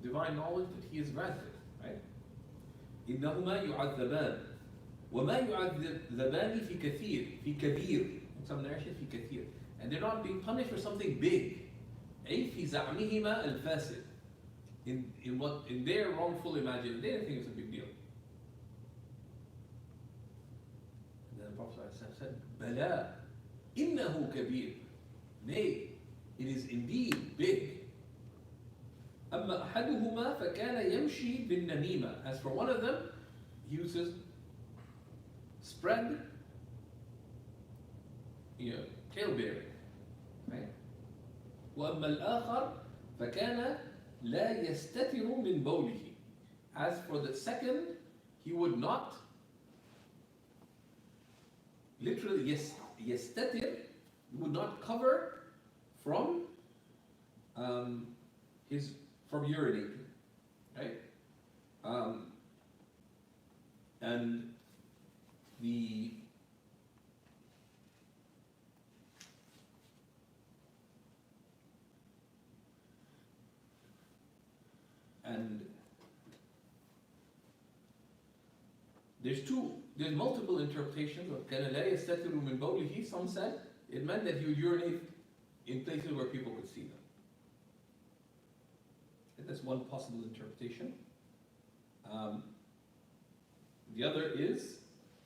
divine knowledge that he has granted, right? إنهما يعذبان وما يعذبان في كبير. In some narrations في كثير. And they're not being punished for something big. أي في زعمهما الفاسد. In their wrongful imagination, they didn't think it's a big deal. And then the Prophet said, بلى إنه كبير. Nay, it is indeed big. أما أحدهما فكان يمشي بالنميمة. As for one of them, he uses spread, tailbearing, right? وأما الآخر فكان لا يستتر من بوله. As for the second, he would not literally يستتر, he would not cover from from urinating, right? And the there's multiple interpretations of كان لا يستتر من بوله. Some said it meant that he would urinate in places where people could see them. That's one possible interpretation. The other is,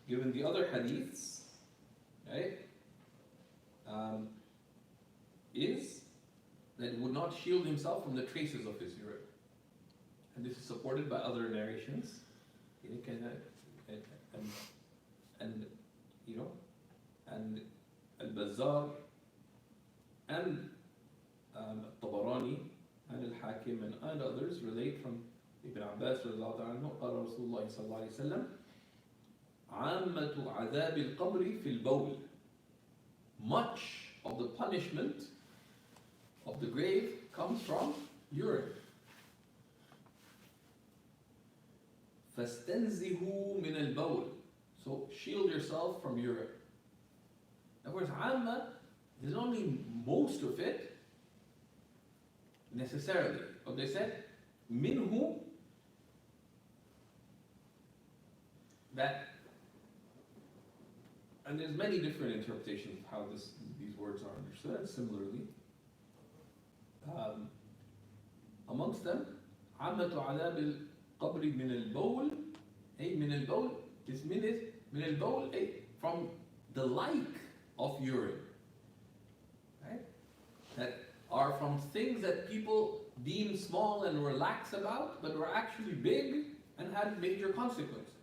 given the other hadiths, right, is that he would not shield himself from the traces of his urine. And this is supported by other narrations. And al-Bazzar and al-Tabarani and al-Hakim and others relate from Ibn Abbas رضي الله عنه قال رسول الله صلى الله عليه وسلم عامة عذاب القبر في البول. Much of the punishment of the grave comes from urine. فاستنزهوا من البول. So shield yourself from urine. In other words, عامة doesn't only mean most of it necessarily. But they said minhu, that, and there's many different interpretations of how these words are understood. Similarly, amongst them, عامة عذاب القبر من البول. أي من البول is من البول from the like of urine, right? That are from things that people deem small and relax about, but were actually big and had major consequences.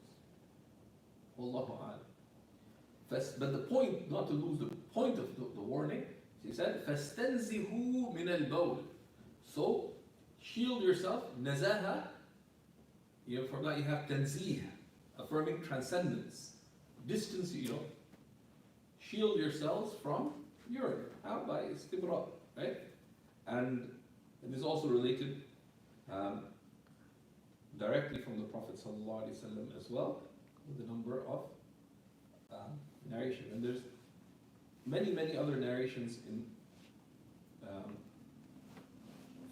Wallahu a'lam. But the point, not to lose the point of the warning, he said, فَاسْتَنْزِهُ مِنَ الْبَوْلِ. So, shield yourself, nazaha. From that you have tanzih, affirming transcendence. Distance, shield yourselves from urine. How? By istibra, right? And this is also related directly from the Prophet ﷺ as well, with a number of narrations. And there's many other narrations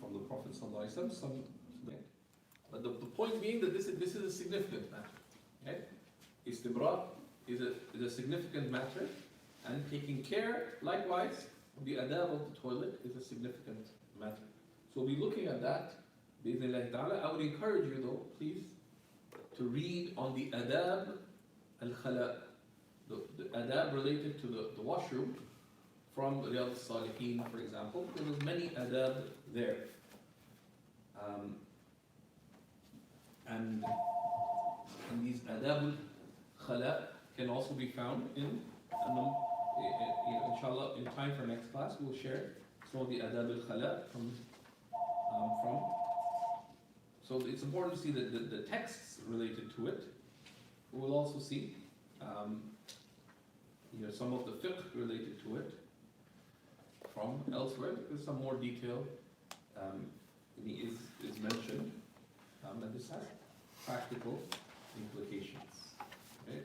from the Prophet ﷺ. But the point being that this is a significant matter. Okay? Istibra is a significant matter, and taking care, likewise, of the adab of the toilet is a significant matter. So we'll be looking at that. Bi'idhnillahi ta'ala. I would encourage you though, please, to read on the adab al-Khala, the adab related to the washroom from Riyadh al-Salihin, for example, because there's many adab there. And these adab al-Khala can also be found in, inshallah, in time for next class, we'll share some of the adab al-Khala from. So it's important to see the texts related to it. We'll also see some of the fiqh related to it from elsewhere, because some more detail is mentioned, and this has practical implications. Okay?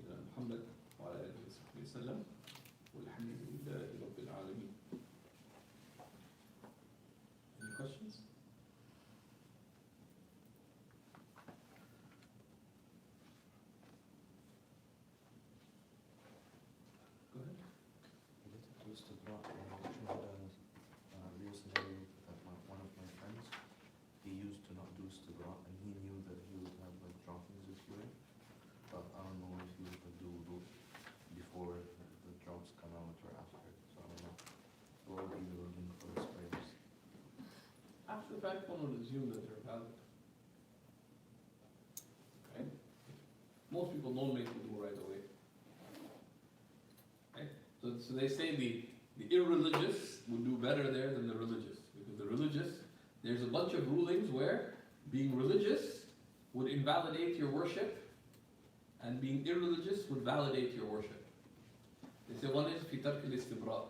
سيدنا محمد وعلى آله وصحبه وسلم والحمد لله رب العالمين. Any questions? Go ahead. Related to istidrak, I was trying a real scenario that one of my friends, he used to not do istidrak and he knew that he would have like droppings this way, but I don't know if he was going to do wudu before the drops come out or after, so I don't know. What would be the ruling for his prayers? After the fact, one would assume that they're valid. Okay? Most people don't make wudu right away. Okay? So they say the irreligious would do better there than the religious. Because the religious, there's a bunch of rulings where being religious would invalidate your worship and being irreligious would validate your worship. They say one is fi tark al-istibra'.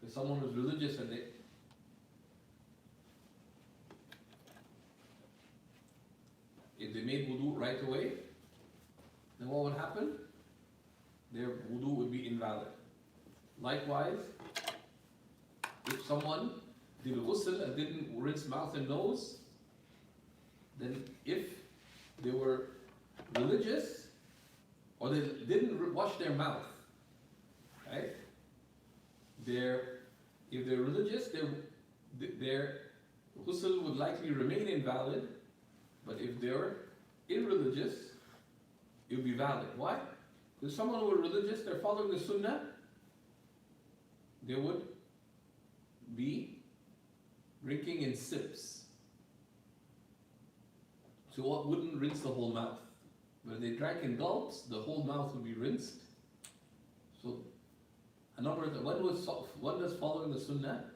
If someone who's religious and if they made wudu right away, then what would happen? Their wudu would be invalid. Likewise, if someone did ghusl and didn't rinse mouth and nose, then if they were religious or they didn't wash their mouth, right? If they're religious, their ghusl would likely remain invalid, but if they're irreligious, it would be valid. Why? Because someone who were religious, they're following the sunnah, they would be drinking in sips. So what wouldn't rinse the whole mouth? But if they drank in gulps, the whole mouth would be rinsed. So a number of one does following the sunnah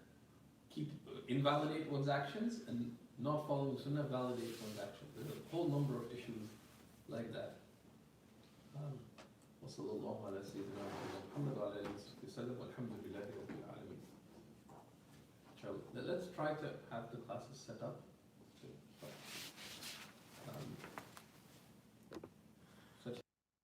invalidate one's actions, and not following the sunnah validates one's actions. There's a whole number of issues like that. وصلى الله على سيدنا محمد وعلى آله وسلم والحمد لله رب العالمين. Let's try to have the classes set up